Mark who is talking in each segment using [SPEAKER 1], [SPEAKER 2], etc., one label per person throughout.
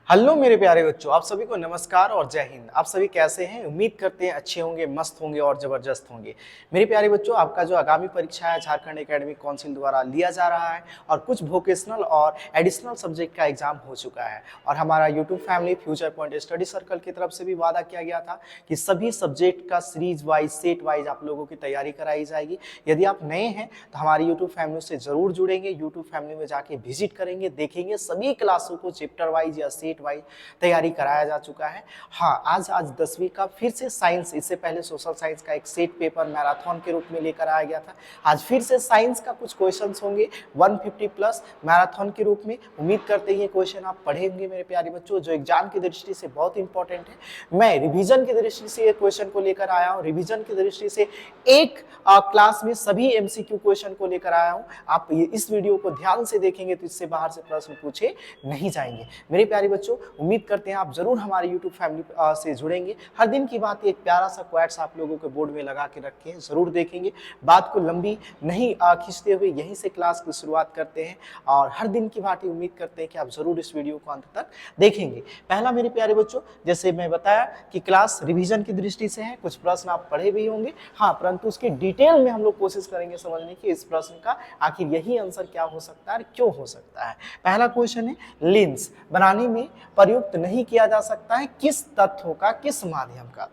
[SPEAKER 1] Hello मेरे प्यारे बच्चों, आप सभी को नमस्कार और जय हिंद। आप सभी कैसे हैं? उम्मीद करते हैं अच्छे होंगे, मस्त होंगे और जबरदस्त होंगे। मेरे प्यारे बच्चों, आपका जो आगामी परीक्षा है झारखंड एकेडमिक काउंसिल द्वारा लिया जा रहा है और कुछ वोकेशनल और एडिशनल सब्जेक्ट का एग्जाम हो चुका है। और हमारा YouTube family future point study circle की तरफ से भी वादा किया गया था कि सभी सब्जेक्ट का सीरीज वाइज, सेट वाइज आप लोगों की तैयारी कराई जाएगी। यदि आप नए हैं तो हमारी यूट्यूब फैमिली से जरूर जुड़ेंगे, यूट्यूब फैमिली में जाके विजिट करेंगे, देखेंगे सभी क्लासों को चैप्टर वाइज या सेट वाइज तैयारी कराया जा चुका है। हाँ, आज 10वीं का फिर से साइंस, इससे पहले सोशल साइंस का एक सेट पेपर मैराथन के रूप में लेकर आया गया था। आज फिर से साइंस का कुछ क्वेश्चंस होंगे 150 प्लस मैराथन के रूप में। उम्मीद करते हैं ये क्वेश्चन आप पढ़ेंगे मेरे प्यारे बच्चों, जो एग्जाम की दृष्टि से बहुत इंपॉर्टेंट है। मैं रिवीजन की दृष्टि से ये क्वेश्चन को लेकर आया हूँ। रिवीजन की दृष्टि से एक क्लास में सभी एमसीक्यू क्वेश्चन को लेकर आया हूँ। आप इस वीडियो को ध्यान से देखेंगे तो इससे बाहर से प्रश्न पूछे नहीं जाएंगे। मेरे प्यारे बच्चों, उम्मीद करते हैं आप जरूर हमारे यूट्यूब फैमिली से जुड़ेंगे। हर दिन की बात एक प्यारा सा क्वेट्स आप लोगों के बोर्ड में लगा के रखे हैं, जरूर देखेंगे। बात को लंबी नहीं खींचते हुए यहीं से क्लास की शुरुआत करते हैं और हर दिन की बात उम्मीद करते हैं कि आप जरूर इस वीडियो को अंत तक देखेंगे। पहला मेरे प्यारे बच्चों, जैसे मैं बताया कि क्लास रिवीजन की दृष्टि से है, कुछ प्रश्न आप पढ़े भी होंगे, हाँ, परंतु उसके डिटेल में हम लोग कोशिश करेंगे समझने की इस प्रश्न का आखिर यही आंसर क्या हो सकता है, क्यों हो सकता है। पहला क्वेश्चन है, लेंस बनाने में प्रयुक्त नहीं किया जा सकता है किस तत्व का, किस माध्यम का।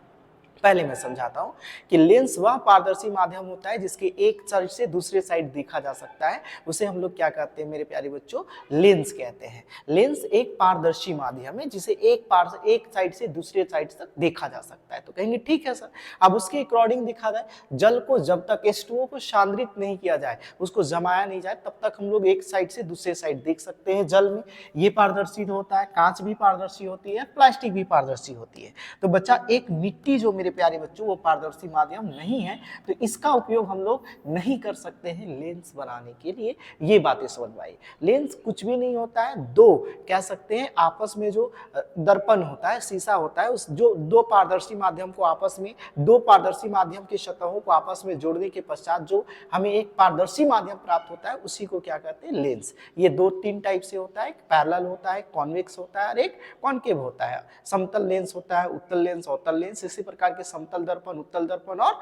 [SPEAKER 1] पहले मैं समझाता हूं कि लेंस वह पारदर्शी माध्यम होता है जिसके एक साइड से दूसरे साइड देखा जा सकता है, उसे हम लोग क्या कहते हैं मेरे प्यारे बच्चों, लेंस कहते हैं। लेंस एक पारदर्शी माध्यम है जिसे एक साइड से दूसरे साइड तक देखा जा सकता है। तो कहेंगे ठीक है सर, अब उसके अकॉर्डिंग देखा जाए, जल को जब तक H2O को सांद्रित नहीं किया जाए, उसको जमाया नहीं जाए, तब तक हम लोग एक साइड से दूसरे साइड देख सकते हैं जल में। ये पारदर्शी होता है, कांच भी पारदर्शी होती है, प्लास्टिक भी पारदर्शी होती है। तो बच्चा एक मिट्टी जो मेरे प्यारे बच्चों वो पारदर्शी माध्यम नहीं है, तो इसका उपयोग हम लोग नहीं कर सकते हैं लेंस बनाने के लिए। ये बातें समझ में आई। लेंस कुछ भी नहीं होता है, दो कह सकते हैं आपस में जो दर्पण होता है, शीशा होता है, उस जो दो पारदर्शी माध्यम को आपस में, दो पारदर्शी माध्यम की सतहों को आपस में जोड़ने के पश्चात जो हमें एक पारदर्शी माध्यम प्राप्त होता है उसी को क्या कहते हैं, लेंस। ये दो तीन टाइप से होता है, एक पैरेलल होता है, कॉन्वेक्स होता है और एक कॉन्केव होता है। समतल लेंस होता है, उत्तल लेंस, अवतल लेंस। इसी प्रकार के समतल दर्पण, उत्तल दर्पण और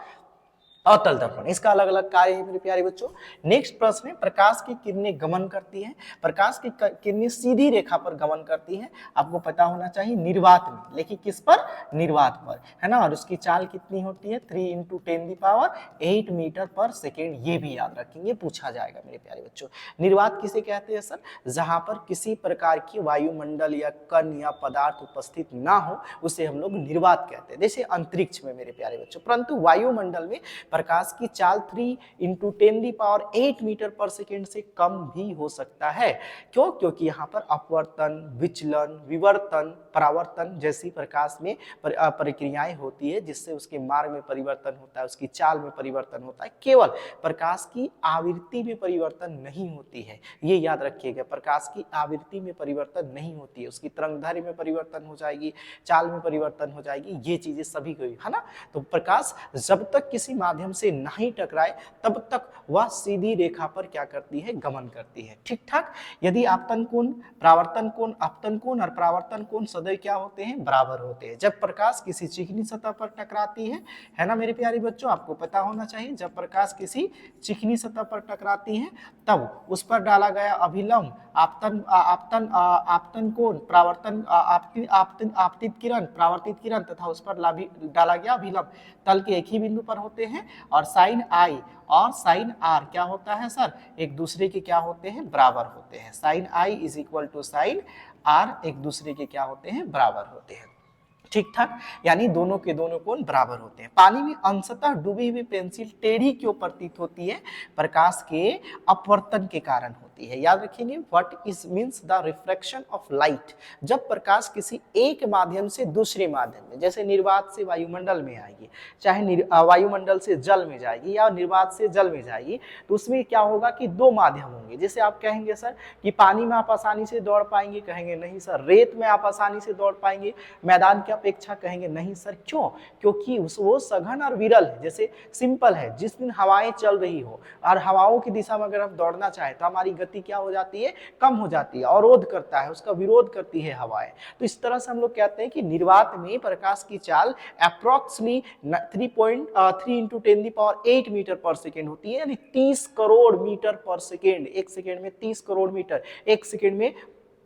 [SPEAKER 1] अवतल दर्पण, इसका अलग अलग कार्य है मेरे प्यारे बच्चों। नेक्स्ट प्रश्न है, प्रकाश की किरणें गमन करती हैं, प्रकाश की किरणें सीधी रेखा पर गमन करती हैं। आपको पता होना चाहिए निर्वात में, लेकिन किस पर, निर्वात पर, है ना। और उसकी चाल कितनी होती है, 3 × 10⁸ मीटर पर सेकेंड। ये भी याद रखेंगे, पूछा जाएगा मेरे प्यारे बच्चों। निर्वात किसे कहते हैं सर, जहां पर किसी प्रकार की वायुमंडल या कण या पदार्थ उपस्थित ना हो उसे हम लोग निर्वात कहते हैं, जैसे अंतरिक्ष में मेरे प्यारे बच्चों। परंतु वायुमंडल में प्रकाश की चाल 3 × 10⁸ मीटर पर सेकेंड से कम भी हो सकता है। क्यों? क्योंकि यहाँ पर अपवर्तन, विचलन, विवर्तन, परावर्तन जैसी प्रकाश में प्रक्रियाएं होती है, जिससे उसके मार्ग में परिवर्तन होता है, उसकी चाल में परिवर्तन होता है। केवल प्रकाश की आवृत्ति में परिवर्तन नहीं होती है, ये याद रखिएगा। प्रकाश की आवृत्ति में परिवर्तन नहीं होती है, उसकी तरंगदैर्घ्य में परिवर्तन हो जाएगी, चाल में परिवर्तन हो जाएगी, ये चीजें सभी को, है ना। तो प्रकाश जब तक किसी माध्यम से नहीं टकराए तब तक वह सीधी रेखा पर क्या करती है, गमन करती है। ठीक ठाक। यदि आपतन कोण, परावर्तन कोण, अपतन कोण और परावर्तन कोण सदैव क्या होते हैं, बराबर होते हैं जब प्रकाश किसी चिकनी सतह पर टकराती है ना मेरे प्यारे बच्चों। आपको पता होना चाहिए, जब प्रकाश किसी चिकनी सतह पर टकराती है तब उस पर डाला गया अभिलंब, आपतन कोण, परावर्तन, आपतित किरण, परावर्तित किरण तथा उस पर डाला गया अभिलंब तल के एक ही बिंदु पर होते हैं। और साइन आई और साइन आर क्या होता है सर, एक दूसरे के क्या होते हैं, बराबर होते हैं। साइन आई = साइन आर एक दूसरे के क्या होते हैं, बराबर होते हैं। ठीक ठाक। यानी दोनों के दोनों कोण बराबर होते हैं। पानी में अंशतः डूबी हुई पेंसिल टेढ़ी क्यों प्रतीत होती है, प्रकाश के अपवर्तन के कारण होती है। याद रखेंगे, what is means the refraction of light. जब प्रकाश किसी एक माध्यम से दूसरे माध्यम में, जैसे निर्वात से वायुमंडल में आएगी, चाहे वायुमंडल से जल में जाएगी या निर्वात से जल में जाएगी, तो उसमें क्या होगा कि दो माध्यम होंगे। जैसे आप कहेंगे सर कि पानी में आप आसानी से दौड़ पाएंगे, कहेंगे नहीं सर। रेत में आप आसानी से दौड़ पाएंगे, मैदान के अपेक्षा, कहेंगे नहीं सर। क्यों? क्योंकि वो सघन और विरल है। जैसे सिंपल है, जिस दिन हवाएं चल रही हो और हवाओं की दिशा में अगर हम दौड़ना चाहें तो हमारी गति क्या हो जाती है, कम हो जाती है, अवरोध करता है, उसका विरोध करती है हवाएं। तो इस तरह से हम लोग कहते हैं कि निर्वात में प्रकाश की चाल अप्रोक्सीमेटली 3.3 इंटू 10⁸ मीटर पर सेकेंड होती है, यानी 30 करोड़ मीटर पर सेकेंड। एक सेकेंड में 30 करोड़ मीटर, एक सेकेंड में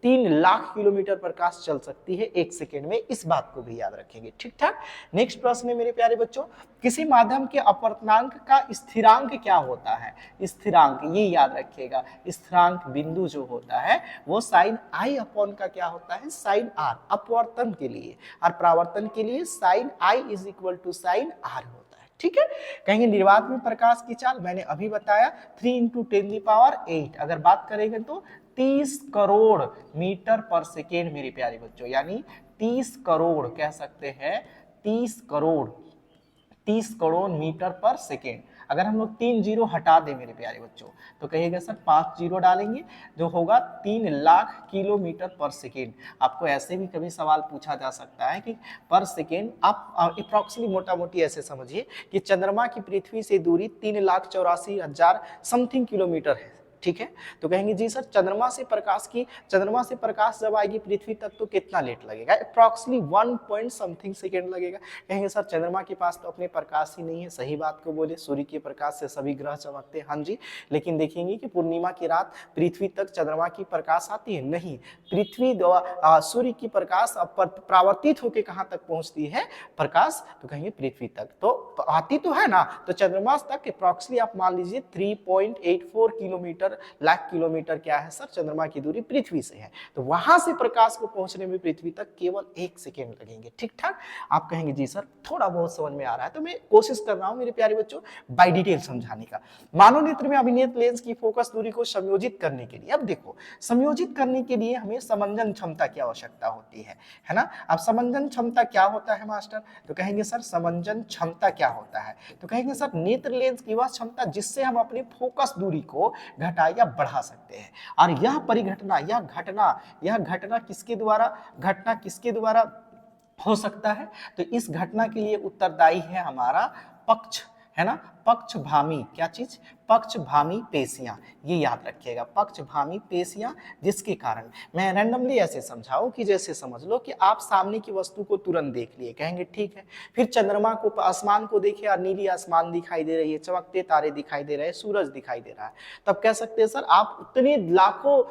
[SPEAKER 1] 3 लाख किलोमीटर प्रकाश चल सकती है एक सेकेंड में। इस बात को भी याद रखेंगे, ठीक ठाक। नेक्स्ट प्रश्न है मेरे प्यारे बच्चों, किसी माध्यम के अपवर्तनांक का स्थिरांक क्या होता है? स्थिरांक, ये याद रखिएगा, स्थिरांक बिंदु जो होता है वो साइन आई अपॉन का क्या होता है, साइन आर, अपवर्तन के लिए, और परावर्तन के लिए sine i is equal to sine r होता है, ठीक है। कहेंगे निर्वात में प्रकाश की चाल, मैंने अभी बताया 3 इंटू 10⁸, अगर बात करेंगे तो 30 करोड़ मीटर पर सेकेंड मेरे प्यारे बच्चों, यानी 30 करोड़ कह सकते हैं, 30 करोड़ मीटर पर सेकेंड। अगर हम लोग 3 जीरो हटा दें मेरे प्यारे बच्चों तो कहिएगा सर 5 जीरो डालेंगे, जो होगा 3 लाख किलोमीटर पर सेकेंड। आपको ऐसे भी कभी सवाल पूछा जा सकता है कि पर सेकेंड, आप अप्रोक्सीमेटली मोटा मोटी ऐसे समझिए कि चंद्रमा की पृथ्वी से दूरी 3,84,000 समथिंग किलोमीटर है, ठीक है। तो कहेंगे जी सर चंद्रमा से प्रकाश जब आएगी पृथ्वी तक तो कितना लेट लगेगा? अप्रॉक्सीमेटली 1 पॉइंट समथिंग सेकेंड लगेगा। कहेंगे सर चंद्रमा के पास तो अपने प्रकाश ही नहीं है, सही बात को बोले, सूर्य के प्रकाश से सभी ग्रह चमकते हैं, हाँ जी, लेकिन देखेंगे कि पूर्णिमा की रात पृथ्वी तक चंद्रमा की प्रकाश आती है? नहीं, पृथ्वी सूर्य की प्रकाश परावर्तित होकर कहाँ तक पहुंचती है प्रकाश? तो कहेंगे पृथ्वी तक, तो आती तो है ना, तो चंद्रमा तक अप्रॉक्सीमेटली आप मान लीजिए 3.84 किलोमीटर, लाख किलोमीटर क्या है सर, चंद्रमा की दूरी पृथ्वी से है। तो वहां से प्रकाश को पहुंचने में पृथ्वी तक केवल 1 सेकेंड लगेंगे, ठीक ठाक। आप कहेंगे जी सर थोड़ा बहुत समझ में आ रहा है, तो मैं कोशिश कर रहा हूं मेरे प्यारे बच्चों बाय डिटेल समझाने का। मानव नेत्र में अभिनीत लेंस की फोकस दूरी को संयोजित करने के लिए, अब देखो संयोजित करने के लिए हमें समंजन क्षमता की आवश्यकता होती है ना। अब समंजन क्षमता क्या होता है मास्टर? तो कहेंगे सर समंजन क्षमता क्या होता है? तो कहेंगे सर नेत्र लेंस की वह क्षमता जिससे हम अपनी फोकस दूरी को घटा या बढ़ा सकते हैं। और यह परिघटना, यह घटना किसके द्वारा हो सकता है? तो इस घटना के लिए उत्तरदायी है हमारा पक्ष, है ना, पक्षभामी, क्या चीज? पक्षभामी पेशियां, ये याद रखिएगा, पक्षभामी पेशियां, जिसके कारण मैं रैंडमली ऐसे समझाऊं कि जैसे समझ लो कि आप सामने की वस्तु को तुरंत देख लिए, कहेंगे ठीक है, फिर चंद्रमा को, आसमान को देखे और नीली आसमान दिखाई दे रही है, चमकते तारे दिखाई दे रहे हैं, सूरज दिखाई दे रहा है, तब कह सकते हैं सर आप उतने लाखों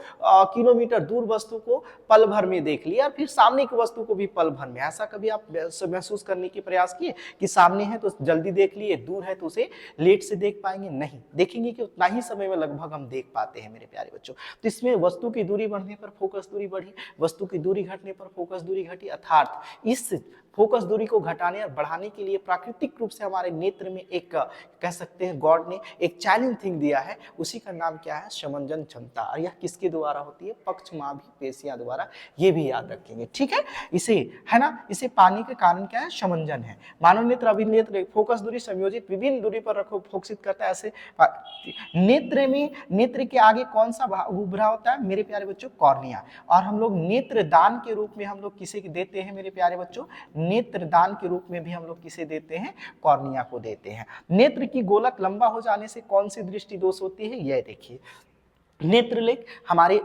[SPEAKER 1] किलोमीटर दूर वस्तु को पल भर में देख लिया, फिर सामने की वस्तु को भी पल भर में। ऐसा कभी आप महसूस करने की प्रयास किए कि सामने है तो जल्दी देख लिए, दूर है तो उसे लेट से देख पाएंगे? नहीं, देखेंगे कि उतना ही समय में लगभग हम देख पाते हैं मेरे प्यारे बच्चों। तो इसमें वस्तु की दूरी बढ़ने पर फोकस दूरी बढ़ी, वस्तु की दूरी घटने पर फोकस दूरी घटी, अर्थात इस फोकस दूरी को घटाने और बढ़ाने के लिए प्राकृतिक रूप से हमारे नेत्र में एक, कह सकते हैं गॉड ने एक चैलेंज थिंग दिया है, उसी का नाम क्या है? समंजन क्षमता। और यह किसके द्वारा होती है? पक्षमाभी पेशियां द्वारा, ये भी याद रखेंगे, ठीक है। इसे, है ना, इसे पाने के कारण क्या है? समंजन है। मानव नेत्र अभिनेत्र फोकस दूरी संयोजित विभिन्न दूरी पर रखो फोकसित करता है, ऐसे नेत्र में, नेत्र के आगे कौन सा भाग उभरा होता है मेरे प्यारे बच्चों? कॉर्निया। और हम लोग नेत्र दान के रूप में हम लोग किसे देते हैं मेरे प्यारे बच्चों? नेत्र दान के रूप में भी हम लोग किसे देते हैं? कॉर्निया को देते हैं। नेत्र की गोलक लंबा हो जाने से कौन सी दृष्टि दोष होती है? यह देखिए, नेत्र लेंस, हमारे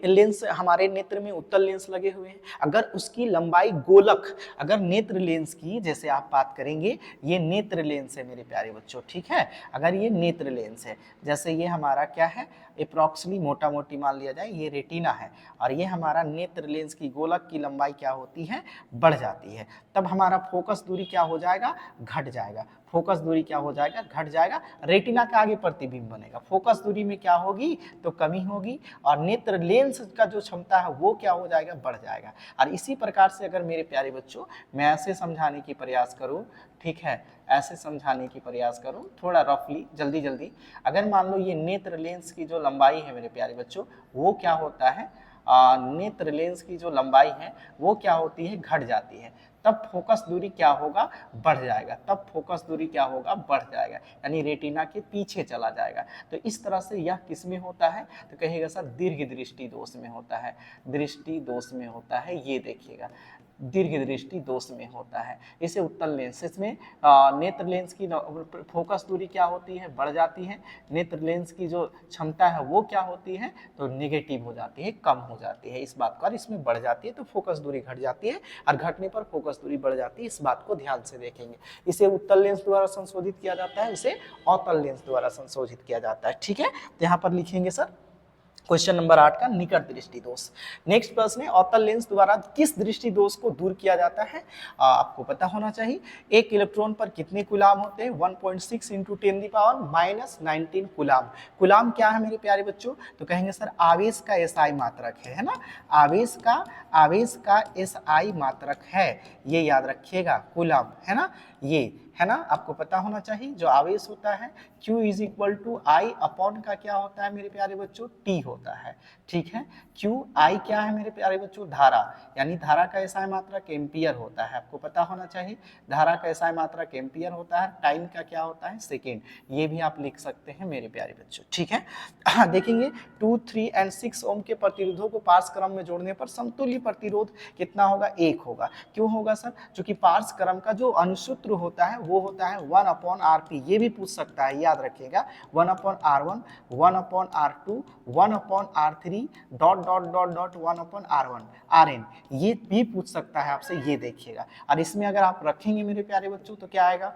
[SPEAKER 1] लेंस, हमारे नेत्र में उत्तल लेंस लगे हुए हैं, अगर उसकी लंबाई गोलक, अगर नेत्र लेंस की, जैसे आप बात करेंगे ये नेत्र लेंस है मेरे प्यारे बच्चों, ठीक है, अगर ये नेत्र लेंस है, जैसे ये हमारा क्या है, अप्रॉक्सीमेटली मोटा मोटी मान लिया जाए ये रेटिना है, और ये हमारा नेत्र लेंस की गोलक की लंबाई क्या होती है? बढ़ जाती है, तब हमारा फोकस दूरी क्या हो जाएगा? घट जाएगा। फोकस दूरी क्या हो जाएगा? घट जाएगा। रेटिना के आगे प्रतिबिंब बनेगा, फोकस दूरी में क्या होगी? तो कमी होगी, और नेत्र लेंस का जो क्षमता है वो क्या हो जाएगा? बढ़ जाएगा। और इसी प्रकार से अगर मेरे प्यारे बच्चों मैं ऐसे समझाने की प्रयास करूं, ठीक है, ऐसे समझाने की प्रयास करूं थोड़ा रफली, जल्दी जल्दी, अगर मान लो ये नेत्र लेंस की जो लंबाई है मेरे प्यारे बच्चों वो क्या होता है? नेत्र लेंस की जो लंबाई है वो क्या होती है? घट जाती है, तब फोकस दूरी क्या होगा? बढ़ जाएगा, तब फोकस दूरी क्या होगा? बढ़ जाएगा, यानी रेटिना के पीछे चला जाएगा। तो इस तरह से यह किस में होता है? तो कहिएगा सर दीर्घ दृष्टि दोष में होता है, दृष्टि दोष में होता है, ये देखिएगा। दीर्घ दृष्टि दोष में होता है। इसे उत्तल लेंस, इसमें नेत्र लेंस की फोकस दूरी क्या होती है, बढ़ जाती है। नेत्र लेंस की जो क्षमता है वो क्या होती है, तो नेगेटिव हो जाती है, कम हो जाती है। इस बात को, और इसमें बढ़ जाती है तो फोकस दूरी घट जाती है, और घटने पर फोकस दूरी बढ़ जाती है। इस बात को ध्यान से देखेंगे। इसे उत्तल लेंस द्वारा संशोधित किया जाता है, इसे अवतल लेंस द्वारा संशोधित किया जाता है। ठीक है, तो यहाँ पर लिखेंगे सर क्वेश्चन नंबर 8 का निकट दृष्टि दोष। नेक्स्ट प्रश्न है, अवतल लेंस द्वारा किस दृष्टि दोष को दूर किया जाता है? आपको पता होना चाहिए। एक इलेक्ट्रॉन पर कितने कूलाम होते हैं? 1.6 इंटू 10⁻⁻19 कूलाम। कूलाम क्या है मेरे प्यारे बच्चों? तो कहेंगे सर आवेश का एसआई मात्रक है ना, आवेश का एसआई मात्रक है, ये याद रखिएगा, कूलाम है ना, ये है ना, आपको पता होना चाहिए। जो आवेश होता है Q is equal to I upon का क्या होता है मेरे प्यारे बच्चों? T होता है। ठीक है, Q I क्या है मेरे प्यारे बच्चों? धारा, यानी धारा का एसआई मात्रक एम्पियर होता है, आपको पता होना चाहिए। धारा का एसआई मात्रक एम्पियर होता है, टाइम का क्या होता है? सेकेंड। ये भी आप लिख सकते हैं मेरे प्यारे बच्चों। ठीक है, देखेंगे 2, 3 एंड 6 ओम के प्रतिरोधों को पार्श्व क्रम में जोड़ने पर समतुल्य प्रतिरोध कितना होगा? 1 होगा। क्यों होगा सर? क्योंकि पार्श्व क्रम का जो अनुसूत्र होता है वो होता है 1/Rp। ये भी पूछ सकता है, याद रखिएगा, 1/R1, 1/R2, 1/R3 dot dot dot dot 1/R1 Rn, ये भी पूछ सकता है आपसे, ये देखिएगा। और इसमें अगर आप रखेंगे मेरे प्यारे बच्चों तो क्या आएगा?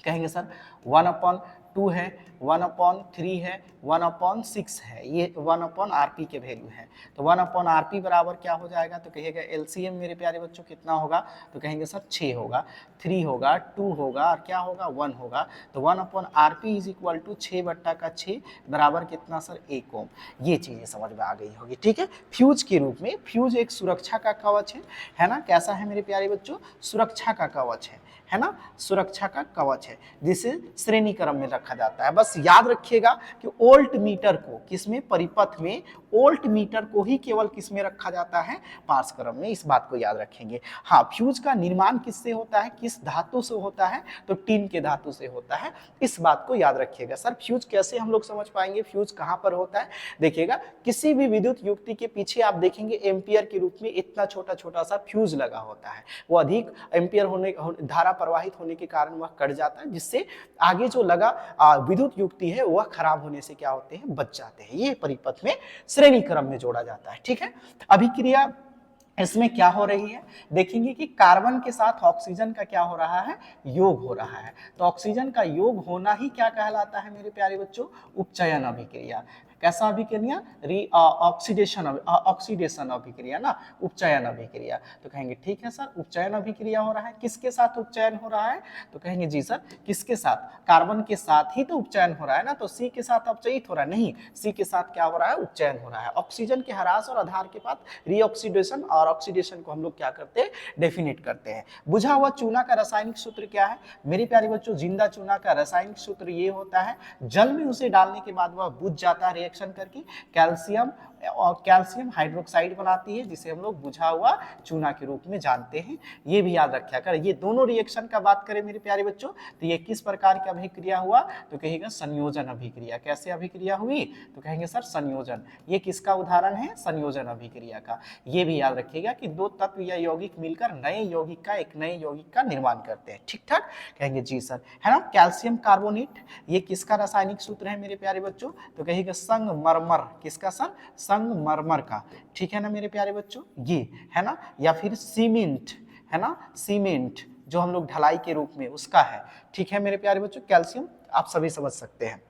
[SPEAKER 1] कहेंगे सर 1/2 है, 1/3 है, 1/6 है, ये 1/Rp के वैल्यू है। तो 1/Rp बराबर क्या हो जाएगा? तो कहिएगा एलसीएम मेरे प्यारे बच्चों कितना होगा? तो कहेंगे सर 6 होगा, 3 होगा, 2 होगा, और क्या होगा? 1 होगा। तो 1/Rp इज इक्वल टू 6/6 बराबर कितना सर? 1 ओम। ये चीजें समझ में आ गई होगी। ठीक है, फ्यूज के रूप में, फ्यूज एक सुरक्षा का कवच है ना, कैसा है मेरे प्यारे बच्चों? सुरक्षा का कवच है ना, सुरक्षा का कवच है, जिसे श्रेणी क्रम में रखा जाता है। बस याद रखिएगा कि वोल्ट मीटर को किसमें? परिपथ में वोल्ट मीटर को ही केवल किसमें रखा जाता है? पार्श्व क्रम में। इस बात को याद रखेंगे। हाँ, फ्यूज का निर्माण किससे होता है, किस धातु से होता है? तो टिन के धातु से होता है। इस बात को याद रखिएगा। सर फ्यूज कैसे हम लोग समझ पाएंगे? फ्यूज कहाँ पर होता है? देखिएगा, किसी भी विद्युत युक्ति के पीछे आप देखेंगे एम्पियर के रूप में इतना छोटा छोटा सा फ्यूज लगा होता है। वो अधिक एम्पियर होने, धारा प्रवाहित होने के कारण वह कट जाता है, जिससे आगे जो लगा विद्युत युक्ति है वह खराब होने से क्या होते हैं? बच जाते हैं। ये परिपथ में श्रेणी क्रम में जोड़ा जाता है। ठीक है, अभिक्रिया इसमें क्या हो रही है? देखेंगे कि कार्बन के साथ ऑक्सीजन का क्या हो रहा है? योग हो रहा है। तो ऑक्सीजन का योग होना ही क्या कहलाता है मेरे प्यारे बच्चों? उपचयन अभिक्रिया। कैसा अभिक्रिया? ऑक्सीडेशन अभिक्रिया ना, उपचयन अभिक्रिया। तो कहेंगे ठीक है सर, उपचयन अभिक्रिया हो रहा है। किसके साथ उपचयन हो रहा है? तो कहेंगे जी सर, किसके साथ? कार्बन के साथ ही तो उपचयन हो रहा है ना, तो सी के साथ अपचयित हो रहा है? नहीं, सी के साथ क्या हो रहा है? उपचयन हो रहा है। ऑक्सीजन के ह्रास और आधार के बाद रीऑक्सीडेशन, और ऑक्सीडेशन को हम लोग क्या करते हैं? डेफिनेट करते हैं। बुझा हुआ चूना का रासायनिक सूत्र क्या है मेरे प्यारे बच्चों? जिंदा चूना का रासायनिक सूत्र ये होता है, जल में उसे डालने के बाद वह बुझ जाता है रिएक्शन करके, कैल्शियम और कैल्शियम हाइड्रोक्साइड बनाती है, जिसे हम लोग बुझा हुआ चूना के रूप में जानते हैं। ये भी याद रखा कर। ये दोनों रिएक्शन का बात करें मेरे प्यारे बच्चों, तो ये किस प्रकार की अभिक्रिया हुआ? तो कहेगा संयोजन अभिक्रिया। कैसे अभिक्रिया हुई? तो कहेंगे सर संयोजन। ये किसका उदाहरण है? संयोजन अभिक्रिया का। ये भी याद रखिएगा कि दो तत्व या यौगिक मिलकर नए यौगिक का, एक नए यौगिक का निर्माण करते हैं। ठीक ठाक, कहेंगे जी सर, है ना। कैल्शियम कार्बोनेट, ये किसका रासायनिक सूत्र है मेरे प्यारे बच्चों? तो कहेगा संगमरमर। किसका सर? संगमरमर का। ठीक है ना मेरे प्यारे बच्चों, ये है ना। या फिर सीमेंट, है ना, सीमेंट जो हम लोग ढलाई के रूप में उसका है। ठीक है मेरे प्यारे बच्चों, कैल्शियम आप सभी समझ सकते हैं।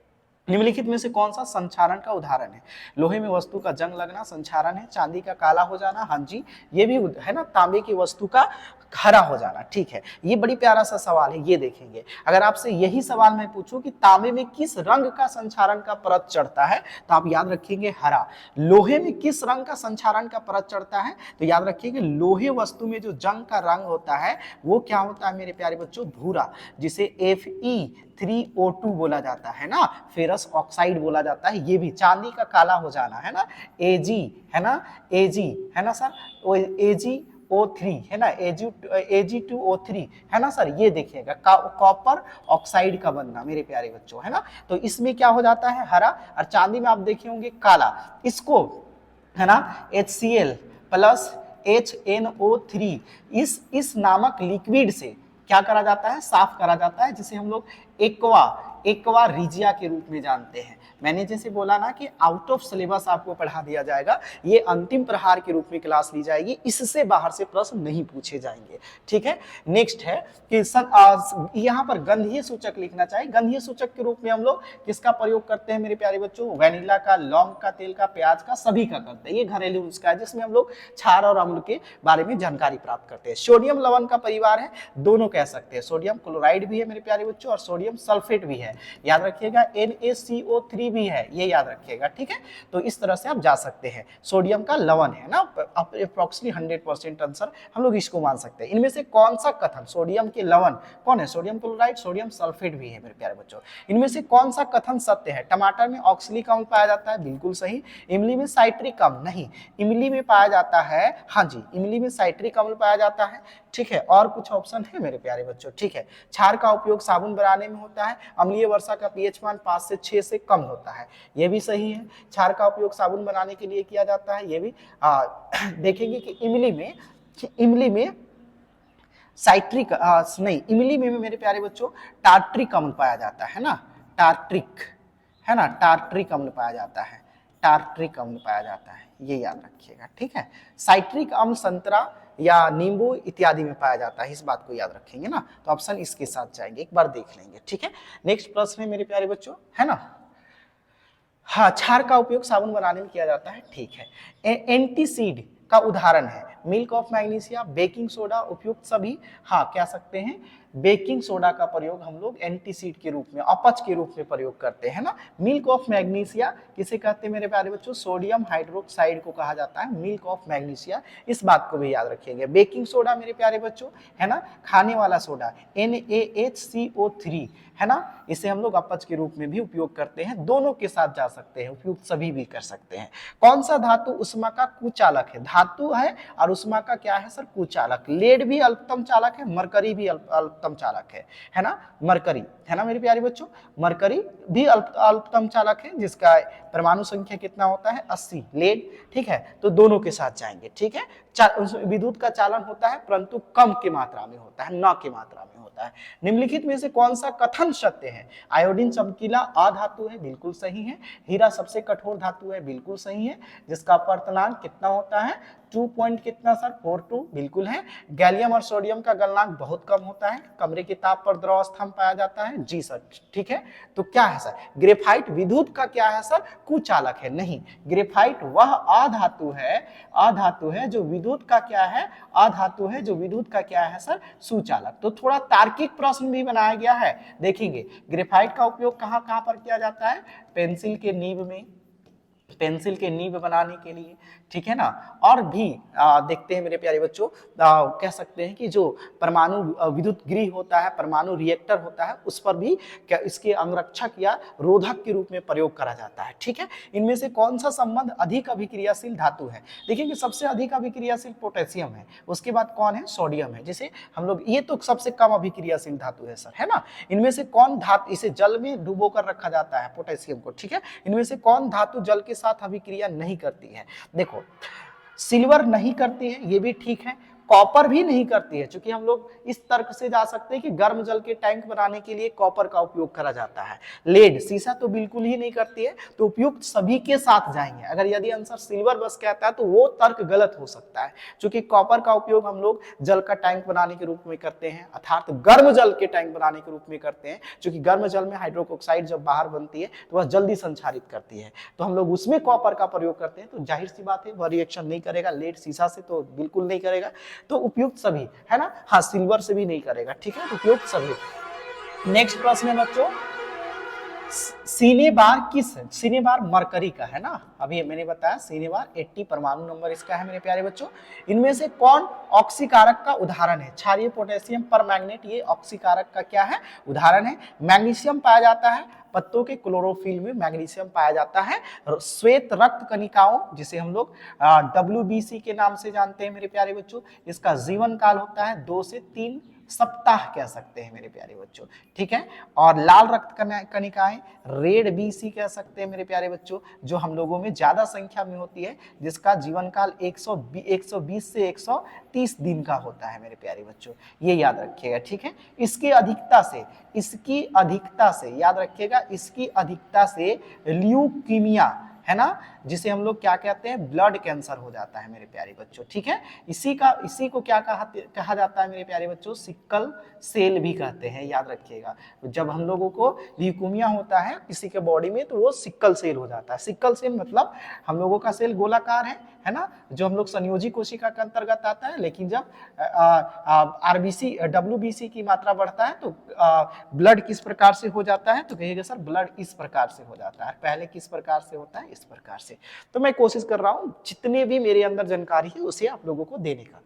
[SPEAKER 1] निम्नलिखित में से कौन सा संक्षारण का उदाहरण है? लोहे में वस्तु का जंग लगना संक्षारण है। चांदी का काला हो जाना, हाँ जी, ये भी है ना। तांबे की वस्तु का हरा हो जाना। ठीक है, ये बड़ी प्यारा सा सवाल है, ये देखेंगे। अगर आपसे यही सवाल मैं पूछूं कि तांबे में किस रंग का संक्षारण का परत चढ़ता है, तो आप याद रखेंगे हरा। लोहे में किस रंग का संक्षारण का परत चढ़ता है? तो याद रखिएगा लोहे वस्तु में जो जंग का रंग होता है वो क्या होता है मेरे प्यारे बच्चों? भूरा, जिसे Fe3O2 बोला जाता है ना, फेरस ऑक्साइड बोला जाता है। ये भी चांदी का काला हो जाना, है ना, Ag, है ना, Ag, है ना सर, AgO3, है ना, Ag2O3, है ना सर। ये देखिएगा कॉपर ऑक्साइड का बनना मेरे प्यारे बच्चों, है ना। तो इसमें क्या हो जाता है? हरा। और चांदी में आप देखे होंगे काला। इसको, है ना, HCl प्लस HNO3 इस नामक लिक्विड से क्या करा जाता है, साफ करा जाता है, जिसे हम लोग एक्वा रिजिया के रूप में जानते हैं। मैंने जैसे बोला ना कि आउट ऑफ सिलेबस आपको पढ़ा दिया जाएगा, ये अंतिम प्रहार के रूप में क्लास ली जाएगी, इससे बाहर से प्रश्न नहीं पूछे जाएंगे। ठीक है, नेक्स्ट है कि यहाँ पर गंधीय सूचक लिखना चाहिए। गंधीय सूचक के रूप में हम लोग किसका प्रयोग करते हैं मेरे प्यारे बच्चों, वैनिला का, लौंग का, तेल का, प्याज का, सभी का करते हैं। ये घरेलू नुस्खा है जिसमें हम लोग क्षार और अम्ल के बारे में जानकारी प्राप्त करते हैं। सोडियम लवण का परिवार है, दोनों कह सकते हैं, सोडियम क्लोराइड भी है मेरे प्यारे बच्चों और सोडियम सल्फेट भी है। याद रखिएगा NaCO3 भी है, ये याद रखिएगा। ठीक है, तो इस तरह से आप जा सकते हैं। सोडियम का लवण है ना, अप्रोक्सीमेटली 100% आंसर हम लोग इसको मान सकते हैं। इनमें से कौन सा कथन, सोडियम के लवण कौन है, सोडियम क्लोराइड, सोडियम सल्फेट भी है मेरे प्यारे बच्चों। इनमें से कौन सा कथन सत्य है, टमाटर में ऑक्सैलिक अम्ल पाया जाता है, बिल्कुल सही। इमली में साइट्रिक अम्ल, नहीं, इमली में पाया जाता है, हाँ जी, इमली में साइट्रिक अम्ल पाया जाता है। ठीक है, और कुछ ऑप्शन है मेरे प्यारे बच्चों। ठीक है, क्षार का उपयोग साबुन बनाने में होता है, अम्लीय वर्षा का पीएच मान 5 से 6 से कम होता है, ये भी सही है। क्षार का उपयोग साबुन बनाने के लिए किया जाता है, ये भी देखेंगे कि इमली में साइट्रिक नहीं, इमली में मेरे प्यारे बच्चों टार्ट्रिक अम्ल पाया जाता है ना, टार्ट्रिक है ना, टार्ट्रिक अम्ल पाया जाता है, टार्ट्रिक अम्ल पाया जाता है, ये याद रखिएगा। ठीक है, साइट्रिक अम्ल संतरा या नींबू इत्यादि में पाया जाता है, इस बात को याद रखेंगे ना, तो ऑप्शन इसके साथ जाएंगे, एक बार देख लेंगे। ठीक है, नेक्स्ट प्रश्न है मेरे प्यारे बच्चों, है ना, हाँ, क्षार का उपयोग साबुन बनाने में किया जाता है। ठीक है, एंटीसीड का उदाहरण है milk of magnesia, baking soda, उपयुक्त सभी। हाँ, कह सकते हैं बेकिंग सोडा का प्रयोग हम लोग एंटीसीड के रूप में, अपच के रूप में प्रयोग करते हैं ना। मिल्क ऑफ मैग्नीशिया किसे कहते हैं मेरे प्यारे बच्चों, सोडियम हाइड्रोक्साइड को कहा जाता है मिल्क ऑफ मैग्नीशिया, इस बात को भी याद रखिएगा। बेकिंग सोडा मेरे प्यारे बच्चों है ना, खाने वाला सोडा NaHCO3 है ना, इसे हम लोग अपच के रूप में भी उपयोग करते हैं, दोनों के साथ जा सकते हैं, उपयुक्त सभी भी कर सकते हैं। कौन सा धातु उष्मा का कुचालक है, धातु है और उष्मा का क्या है सर, कुचालक। लेड भी अल्पतम चालक है, मरकरी भी अल्पतम चालक है ना, मरकरी है ना मेरे प्यारे बच्चों, मरकरी भी अल्पतम चालक है, जिसका परमाणु संख्या कितना होता है 80, लेड। ठीक है, तो दोनों के साथ जाएंगे। ठीक है, विद्युत का चालन होता है परंतु कम की मात्रा में होता है, न की मात्रा में होता है। निम्नलिखित में से कौन सा कथन सत्य है, आयोडीन चमकीला अधातु है, बिल्कुल सही है। हीरा सबसे कठोर धातु है, बिल्कुल सही है। जिसका अपवर्तनांक कितना होता है 2 पॉइंट कितना सर 42, बिल्कुल है। गैलियम और सोडियम का गलनांक बहुत कम होता है, कमरे के ताप पर द्रव अवस्था में पाया जाता है, जी सर। ठीक है, तो क्या है सर, ग्रेफाइट विद्युत का क्या है सर, कुचालक है, नहीं, ग्रेफाइट वह अधातु है जो विद्युत का क्या है, अधातु है जो विद्युत का क्या है सर, सुचालक। तो थोड़ा तार्किक प्रश्न भी बनाया गया है, देखेंगे ग्रेफाइट का उपयोग कहां कहां पर किया जाता है, पेंसिल के नीब में, पेंसिल के नीब बनाने के लिए। ठीक है ना, और भी देखते हैं मेरे प्यारे बच्चों, कह सकते हैं कि जो परमाणु विद्युत गृह होता है, परमाणु रिएक्टर होता है, उस पर भी क्या इसके अंगरक्षक या रोधक के रूप में प्रयोग करा जाता है। ठीक है, इनमें से कौन सा संबंध अधिक अभिक्रियाशील धातु है, देखिए कि सबसे अधिक अभिक्रियाशील पोटेशियम है, उसके बाद कौन है, सोडियम है, जिसे हम लोग, ये तो सबसे कम अभिक्रियाशील धातु है सर, है ना। इनमें से कौन धातु, इसे जल में डुबो कर रखा जाता है पोटेशियम को। ठीक है, इनमें से कौन धातु जल के साथ अभिक्रिया नहीं करती है, देखो सिल्वर नहीं करती है, ये भी ठीक है, कॉपर भी नहीं करती है, क्योंकि हम लोग इस तर्क से जा सकते हैं कि गर्म जल के टैंक बनाने के लिए कॉपर का उपयोग करा जाता है। लेड, शीशा तो बिल्कुल ही नहीं करती है, तो उपयुक्त सभी के साथ जाएंगे। अगर यदि आंसर सिल्वर बस कहता है तो वो तर्क गलत हो सकता है, क्योंकि कॉपर का उपयोग हम लोग जल का टैंक बनाने के रूप में करते हैं, अर्थात गर्म जल के टैंक बनाने के रूप में करते हैं, क्योंकि गर्म जल में हाइड्रोक्साइड जब बाहर बनती है तो वह जल्दी संचारित करती है, तो हम लोग उसमें कॉपर का प्रयोग करते हैं, तो जाहिर सी बात है वह रिएक्शन नहीं करेगा, लेड शीशा से तो बिल्कुल नहीं करेगा, तो उपयुक्त सभी है ना, हाँ सिल्वर से भी नहीं करेगा। ठीक है, तो उपयुक्त सभी। नेक्स्ट प्रश्न है बच्चों, सिनेबार मरकरी का है ना, अभी मैंने बताया सिनेबार 80 परमाणु नंबर इसका है मेरे प्यारे बच्चों। इनमें से कौन ऑक्सीकारक का उदाहरण है, क्षारीय पोटेशियम परमैंगनेट, ये ऑक्सीकारक का क्या है, उदाहरण है। मैग्नीशियम पाया जाता है, पत्तों के क्लोरोफिल में मैग्नीशियम पाया जाता है। श्वेत रक्त कणिकाओं, जिसे हम लोग WBC के नाम से जानते हैं मेरे प्यारे बच्चों, इसका जीवन काल होता है 2 से 3 सप्ताह कह सकते हैं मेरे प्यारे बच्चों, ठीक है। और लाल रक्त कणिकाएं रेड बीसी कह सकते हैं मेरे प्यारे बच्चों, जो हम लोगों में ज्यादा संख्या में होती है, जिसका जीवन काल 120 से 130 दिन का होता है मेरे प्यारे बच्चों, ये याद रखिएगा, ठीक है। इसकी अधिकता से याद रखिएगा, इसकी अधिकता से ल्यूकीमिया, है ना, जिसे हम लोग क्या कहते हैं, ब्लड कैंसर हो जाता है मेरे प्यारे बच्चों, ठीक है। इसी को क्या कहा जाता है मेरे प्यारे बच्चों, सिक्कल सेल भी कहते हैं, याद रखिएगा। जब हम लोगों को ल्यूकीमिया होता है किसी के बॉडी में, तो वो सिक्कल सेल हो जाता है। सिक्कल सेल मतलब हम लोगों का सेल गोलाकार है ना, जो हम लोग संयोजी कोशिका के अंतर्गत आता है, लेकिन जब आरबीसी डब्ल्यूबीसी की मात्रा बढ़ता है तो ब्लड किस प्रकार से हो जाता है, तो कहिएगा सर ब्लड इस प्रकार से हो जाता है। पहले किस प्रकार से होता है, इस प्रकार से। तो मैं कोशिश कर रहा हूं जितने भी मेरे अंदर जानकारी है उसे आप लोगों को देने का।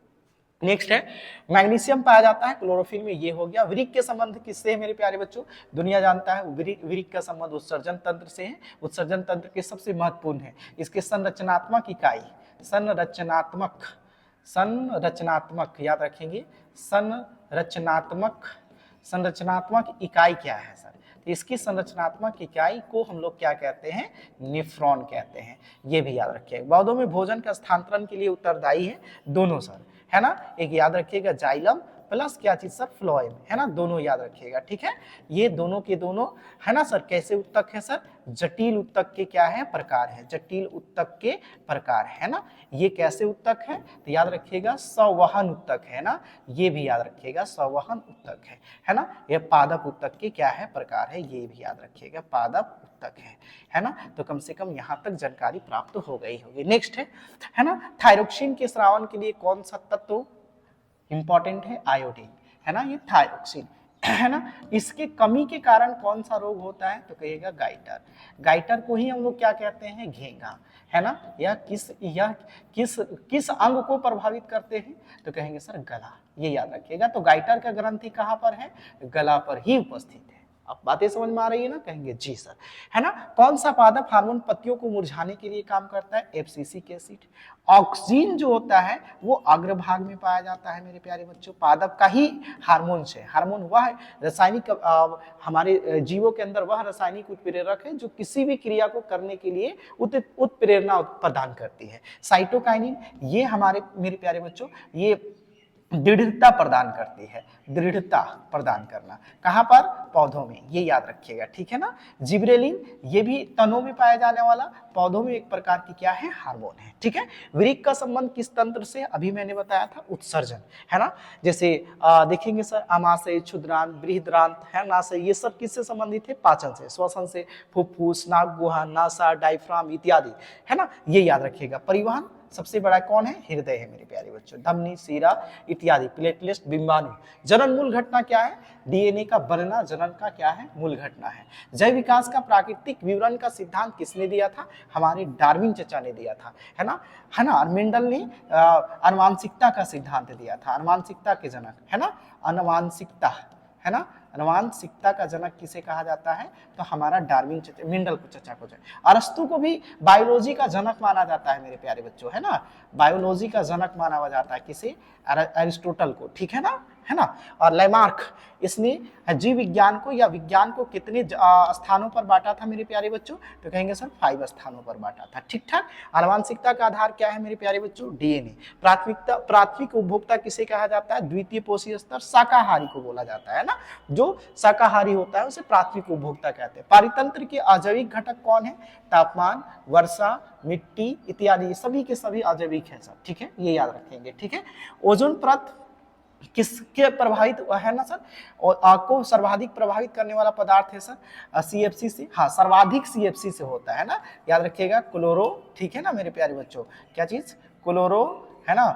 [SPEAKER 1] नेक्स्ट है, मैग्नीशियम पाया जाता है क्लोरोफिल में, ये हो गया। वृक्क के संबंध किससे है मेरे प्यारे बच्चों, दुनिया जानता है वृक्क का संबंध उत्सर्जन तंत्र से है। उत्सर्जन तंत्र के सबसे महत्वपूर्ण है इसके संरचनात्मक इकाई, संरचनात्मक याद रखेंगे, संरचनात्मक इकाई क्या है सर, तो इसकी संरचनात्मक इकाई को हम लोग क्या कहते हैं, नेफ्रॉन कहते हैं, ये भी याद रखिएगा। पौधों में भोजन का स्थानांतरण के लिए उत्तरदायी है दोनों सर, है ना, एक याद रखिएगा जाइलम प्लस क्या चीज सर, फ्लोएम, है ना, दोनों याद रखिएगा, ठीक है। ये दोनों के दोनों, है ना सर, कैसे उत्तक है सर, जटिल उत्तक के क्या है, प्रकार है, जटिल उत्तक के प्रकार, है ना। ये कैसे उत्तक है, तो याद रखिएगा संवहन उत्तक है ना, ये भी याद रखिएगा संवहन उत्तक है ना। ये पादप उत्तक के क्या है, प्रकार है, ये भी याद रखिएगा पादप उत्तक है ना। तो कम से कम यहाँ तक जानकारी प्राप्त हो गई होगी। नेक्स्ट है ना, थायरोक्सिन के स्रावन के लिए कौन सा तत्व इंपॉर्टेंट है, आयोडीन, है ना, ये थायरोक्सिन, है ना। इसके कमी के कारण कौन सा रोग होता है, तो कहिएगा गाइटर। गाइटर को ही हम लोग क्या कहते हैं, घेंगा, है ना। यह किस अंग को प्रभावित करते हैं, तो कहेंगे सर गला, ये याद रखिएगा। तो गाइटर का ग्रंथि कहाँ पर है, गला पर ही उपस्थित है। अब बातें समझ में आ रही है ना, कहेंगे जी सर, है ना। कौन सा पादप हार्मोन पत्तियों को मुरझाने के लिए काम करता है, एब्सिसिक एसिड। ऑक्सीन जो होता है वो अग्रभाग में पाया जाता है मेरे प्यारे बच्चों, पादप का ही हार्मोन से। हार्मोन वह रासायनिक हमारे जीवों के अंदर वह रासायनिक उत्प्रेरक है जो किसी भी क्रिया को करने के लिए उत्प्रेरणा प्रदान करती है। साइटोकाइनिन, ये हमारे मेरे प्यारे बच्चों, ये दृढ़ता प्रदान करती है, दृढ़ता प्रदान करना, कहां पर, पौधों में, ये याद रखिएगा, ठीक है ना। जिब्रेलिन, ये भी तनों में पाया जाने वाला, पौधों में एक प्रकार की क्या है, हार्मोन है, ठीक है। वृक्क का संबंध किस तंत्र से, अभी मैंने बताया था उत्सर्जन, है ना। जैसे देखेंगे सर आमाशय, क्षुद्रांत, बृहद्रांत, है नासाय, ये सब किससे संबंधित है, पाचन से, श्वसन से, फुफ्फुस, नाक गुहा, नासा, डायफ्राम इत्यादि, है ना, ये याद रखिएगा। परिवहन सबसे बड़ा कौन है, हृदय है मेरे प्यारे बच्चों, धमनी, सीरा इत्यादि, प्लेटलेट्स, बिंबाणु। जनन मूल घटना क्या है, डीएनए का बनना जनन का क्या है, मूल घटना है। जैव विकास का प्राकृतिक विवरण का सिद्धांत किसने दिया था, हमारे डार्विन चचा ने दिया था, है ना, और मेंडल ने आनुवांशिकता का सिद्धांत दिया था, आनुवांशिकता के जनक, है ना, आनुवांशिकता, है ना, आनुवांशिकता का जनक किसे कहा जाता है, तो हमारा डार्विन मेंडल को चचा को। अरस्तु को भी बायोलॉजी का जनक माना जाता है मेरे प्यारे बच्चों, है ना, बायोलॉजी का जनक माना जाता है किसे, अरिस्टोटल को, ठीक है ना, है ना। और लैमार्क, इसने जीव विज्ञान को या विज्ञान को कितने स्थानों पर बांटा था मेरे प्यारे बच्चों, तो कहेंगे सर 5 स्थानों पर बांटा था, ठीक ठाक। आनुवांशिकता का आधार क्या है मेरे प्यारे बच्चों, डीएनए। प्राथमिक उपभोक्ता किसे कहा जाता है, द्वितीय पोषी स्तर शाकाहारी को बोला जाता है ना, जो शाकाहारी होता है उसे प्राथमिक उपभोक्ता कहते हैं। पारितंत्र के अजैविक घटक कौन है, तापमान, वर्षा, मिट्टी इत्यादि, सभी के सभी अजैविक है सर, ठीक है, ये याद रखेंगे, ठीक है। ओजोन परत किसके प्रभावित है ना सर, और आपको सर्वाधिक प्रभावित करने वाला पदार्थ है सर सीएफसी से, हाँ सर्वाधिक सीएफसी से होता है ना, याद रखिएगा क्लोरो, ठीक है ना मेरे प्यारे बच्चों, क्या चीज, क्लोरो, है ना,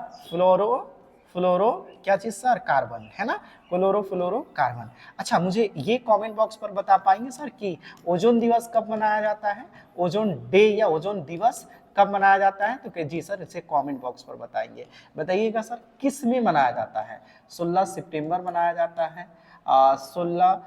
[SPEAKER 1] फ्लोरो क्या चीज सर, कार्बन, है ना, क्लोरो कार्बन। अच्छा मुझे ये कमेंट बॉक्स पर बता पाएंगे सर कि ओजोन दिवस कब मनाया जाता है, ओजोन डे या ओजोन दिवस कब मनाया जाता है, तो जी सर इसे कमेंट बॉक्स पर बताएंगे, बताइएगा सर किस में मनाया जाता है। 16 सितंबर मनाया जाता है, 16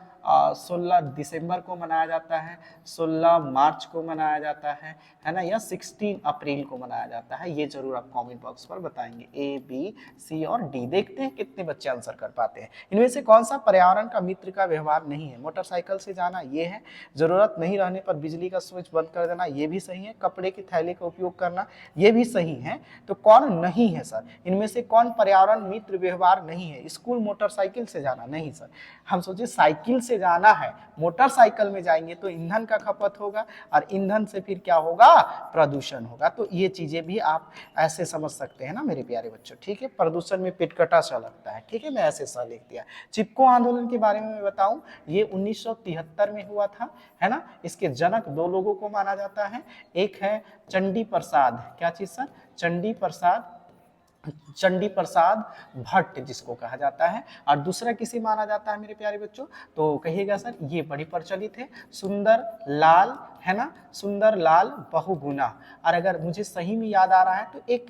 [SPEAKER 1] 16 दिसंबर को मनाया जाता है, 16 मार्च को मनाया जाता है ना, या 16 अप्रैल को मनाया जाता है? ये जरूर आप कमेंट बॉक्स पर बताएंगे। ए, बी, सी और डी। देखते हैं कितने बच्चे आंसर कर पाते हैं। इनमें से कौन सा पर्यावरण का मित्र का व्यवहार नहीं है? मोटरसाइकिल से जाना ये है, जरूरत नहीं रहने पर बिजली का स्विच बंद कर देना ये भी सही है, कपड़े के थैले का उपयोग करना ये भी सही है। तो कौन नहीं है सर? इनमें से कौन पर्यावरण मित्र व्यवहार नहीं है? स्कूल मोटरसाइकिल से जाना नहीं सर। हम सोचे साइकिल से जाना है, मोटरसाइकिल में जाएंगे तो ईंधन का खपत होगा और ईंधन से फिर क्या होगा? प्रदूषण होगा। तो ये चीजें भी आप ऐसे समझ सकते हैं ना मेरे प्यारे बच्चों, ठीक है। प्रदूषण में पेटकटा सा लगता है, ठीक है, मैं ऐसे सा लिख दिया। चिपको आंदोलन के बारे में मैं बताऊं, ये 1973 में हुआ था, है ना। इसके जनक दो लोगों को माना जाता है, एक है चंडी प्रसाद, क्या चीज सर? चंडी प्रसाद भट्ट जिसको कहा जाता है, और दूसरा किसी माना जाता है मेरे प्यारे बच्चों? तो कहिएगा सर, ये बड़ी प्रचलित है, सुंदर लाल, है ना, सुंदर लाल बहुगुणा। और अगर मुझे सही में याद आ रहा है तो एक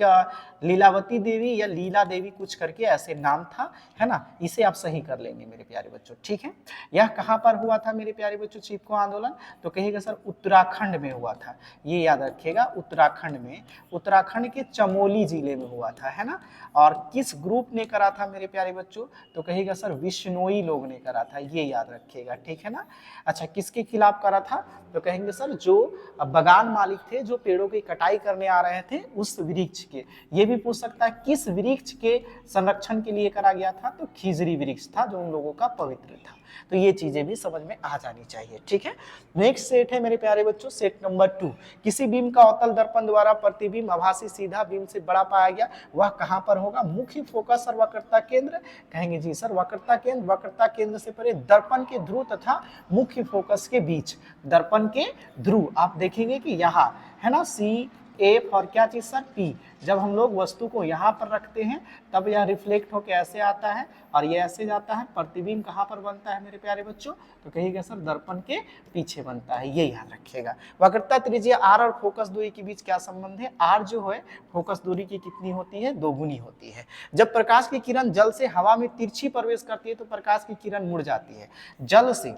[SPEAKER 1] लीलावती देवी या लीला देवी कुछ करके ऐसे नाम था, है ना। इसे आप सही कर लेंगे मेरे प्यारे बच्चों, ठीक है। यह कहाँ पर हुआ था मेरे प्यारे बच्चों चिपको आंदोलन? तो कहिएगा सर उत्तराखंड में हुआ था, ये याद रखिएगा, उत्तराखंड में, उत्तराखंड के चमोली जिले में हुआ था, है ना। और किस ग्रुप ने करा था मेरे प्यारे बच्चों? तो कहिएगा सर विश्नोई लोग ने करा था, ये याद रखिएगा, ठीक है ना। अच्छा, किसके खिलाफ करा था? तो कहेंगे सर जो बगान मालिक थे, जो पेड़ों की कटाई करने आ रहे थे उस वृक्ष के। ये भी पूछ सकता है किस वृक्ष के संरक्षण के लिए करा गया था? तो खिजरी वृक्ष था जो उन लोगों का पवित्र था। तो ये चीजें भी समझ में आ जानी चाहिए, ठीक है। नेक्स्ट सेट है मेरे प्यारे बच्चों, सेट नंबर 2। किसी बीम का अवतल दर्पण द्वारा प्रतिबिंब आभासी सीधा बीम से बड़ा पाया गया, वह कहां पर होगा? मुख्य फोकस और वक्रता केंद्र। कहेंगे जी सर वक्रता केंद्र, वक्रता केंद्र से परे दर्पण के ध्रुव तथा मुख्य फोकस के बीच, दर्पण के ध्रुव। आप देखेंगे कि यहाँ है ना सी एफ और क्या चीज सर? पी। जब हम लोग वस्तु को यहाँ पर रखते हैं तब यह रिफ्लेक्ट होकर ऐसे आता है और ये ऐसे जाता है। प्रतिबिंब कहाँ पर बनता है मेरे प्यारे बच्चों? तो कहिएगा सर दर्पण के पीछे बनता है, ये याद रखिएगा। वक्रता त्रिज्या आर और फोकस दूरी के बीच क्या संबंध है? आर जो है फोकस दूरी की कितनी होती है? दोगुनी होती है। जब प्रकाश की किरण जल से हवा में तिरछी प्रवेश करती है तो प्रकाश की किरण मुड़ जाती है। जल से,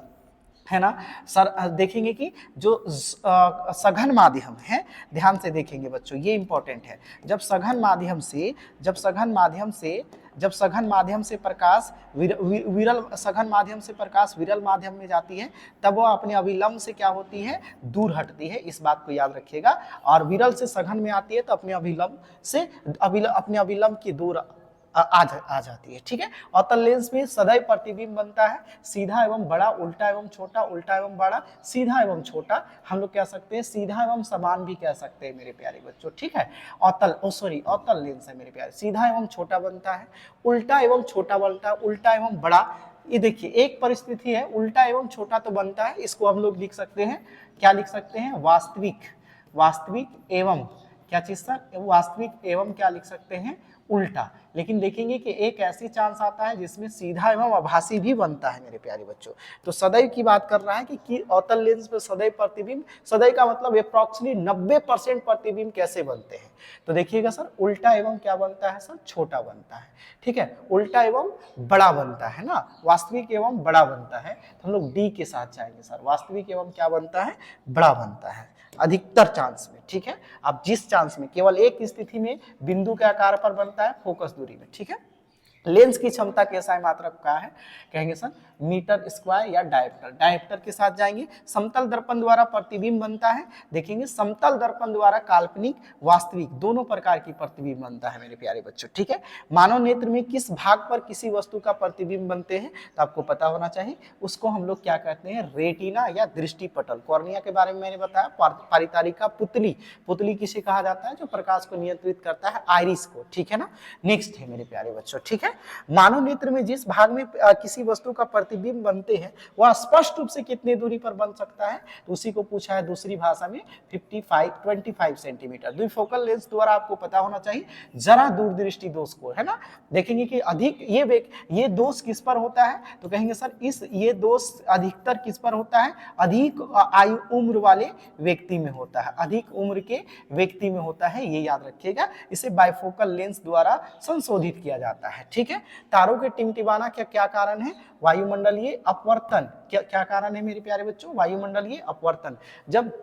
[SPEAKER 1] है ना सर, देखेंगे कि जो सघन माध्यम है, ध्यान से देखेंगे बच्चों, ये इंपॉर्टेंट है। जब सघन माध्यम से प्रकाश विरल सघन माध्यम से प्रकाश विरल माध्यम में जाती है तब वो अपने अविलंब से क्या होती है? दूर हटती है, इस बात को याद रखिएगा। और विरल से सघन में आती है तो अपने अविलंब की दूर आ जाती है, ठीक है। अवतल लेंस में सदैव प्रतिबिंब बनता है, सीधा एवं बड़ा, उल्टा एवं छोटा, उल्टा एवं बड़ा, सीधा एवं छोटा। हम लोग कह सकते हैं सीधा एवं समान भी कह सकते हैं मेरे प्यारे बच्चों, ठीक है। अवतल लेंस है मेरे प्यारे, सीधा एवं छोटा बनता है, उल्टा एवं छोटा बनता है, उल्टा एवं बड़ा। ये देखिए एक परिस्थिति है, उल्टा एवं छोटा तो बनता है, इसको हम लोग लिख सकते हैं, क्या लिख सकते हैं? वास्तविक एवं क्या चीज सर? वास्तविक एवं क्या लिख सकते हैं? उल्टा। लेकिन देखेंगे कि एक ऐसी चांस आता है जिसमें सीधा एवं आभासी भी बनता है मेरे प्यारे बच्चों। तो सदैव की बात कर रहा है कि अवतल लेंस पर सदैव प्रतिबिंब, सदैव का मतलब अप्रॉक्सीमेटली 90% प्रतिबिंब कैसे बनते हैं? तो देखिएगा सर उल्टा एवं क्या बनता है सर? छोटा बनता है, ठीक है। उल्टा एवं बड़ा बनता है ना, वास्तविक एवं बड़ा बनता है। तो हम लोग डी के साथ जाएंगे सर, वास्तविक एवं क्या बनता है? बड़ा बनता है अधिकतर चांस में, ठीक है। अब जिस चांस में केवल एक स्थिति में बिंदु के आकार पर बनता है फोकस दूरी में, ठीक है। लेंस की क्षमता के SI मात्रक क्या है? कहेंगे सर मीटर स्क्वायर या डायप्टर। डायप्टर के साथ जाएंगे। समतल दर्पण द्वारा प्रतिबिंब बनता है, देखेंगे समतल दर्पण द्वारा काल्पनिक वास्तविक दोनों प्रकार की प्रतिबिंब बनता है मेरे प्यारे बच्चों, ठीक है। मानव नेत्र में किस भाग पर किसी वस्तु का प्रतिबिंब बनते हैं? तो आपको पता होना चाहिए, उसको हम लोग क्या कहते हैं? रेटिना या दृष्टिपटल। कॉर्निया के बारे में मैंने बताया, पारितारिका पुतली किसे कहा जाता है? जो प्रकाश को नियंत्रित करता है, आइरिस को, ठीक है ना। नेक्स्ट है मेरे प्यारे बच्चों, ठीक है। मानव नेत्र में जिस भाग में किसी वस्तु का प्रतिबिंब बनते हैं वह स्पष्ट रूप से कितने दूरी पर बन सकता है? तो उसी को पूछा है दूसरी भाषा में 25 सेंटीमीटर। द्विफोकल लेंस द्वारा आपको पता होना चाहिए जरा दूरदृष्टि दोष को, है ना। देखेंगे कि अधिक ये दोष किस पर होता है? तो कहेंगे सर ये दोष अधिकतर किस पर होता है? अधिक आयु उम्र वाले व्यक्ति में होता है, अधिक उम्र के व्यक्ति में होता है, ये याद रखिएगा। इसे बाइफोकल लेंस द्वारा संशोधित किया जाता है, ठीक ठीक है। तारों के टिमटिमाना क्या क्या कारण है? वायुमंडलीय अपवर्तन। क्या क्या कारण है मेरे प्यारे बच्चों? वायुमंडलीय अपवर्तन। जब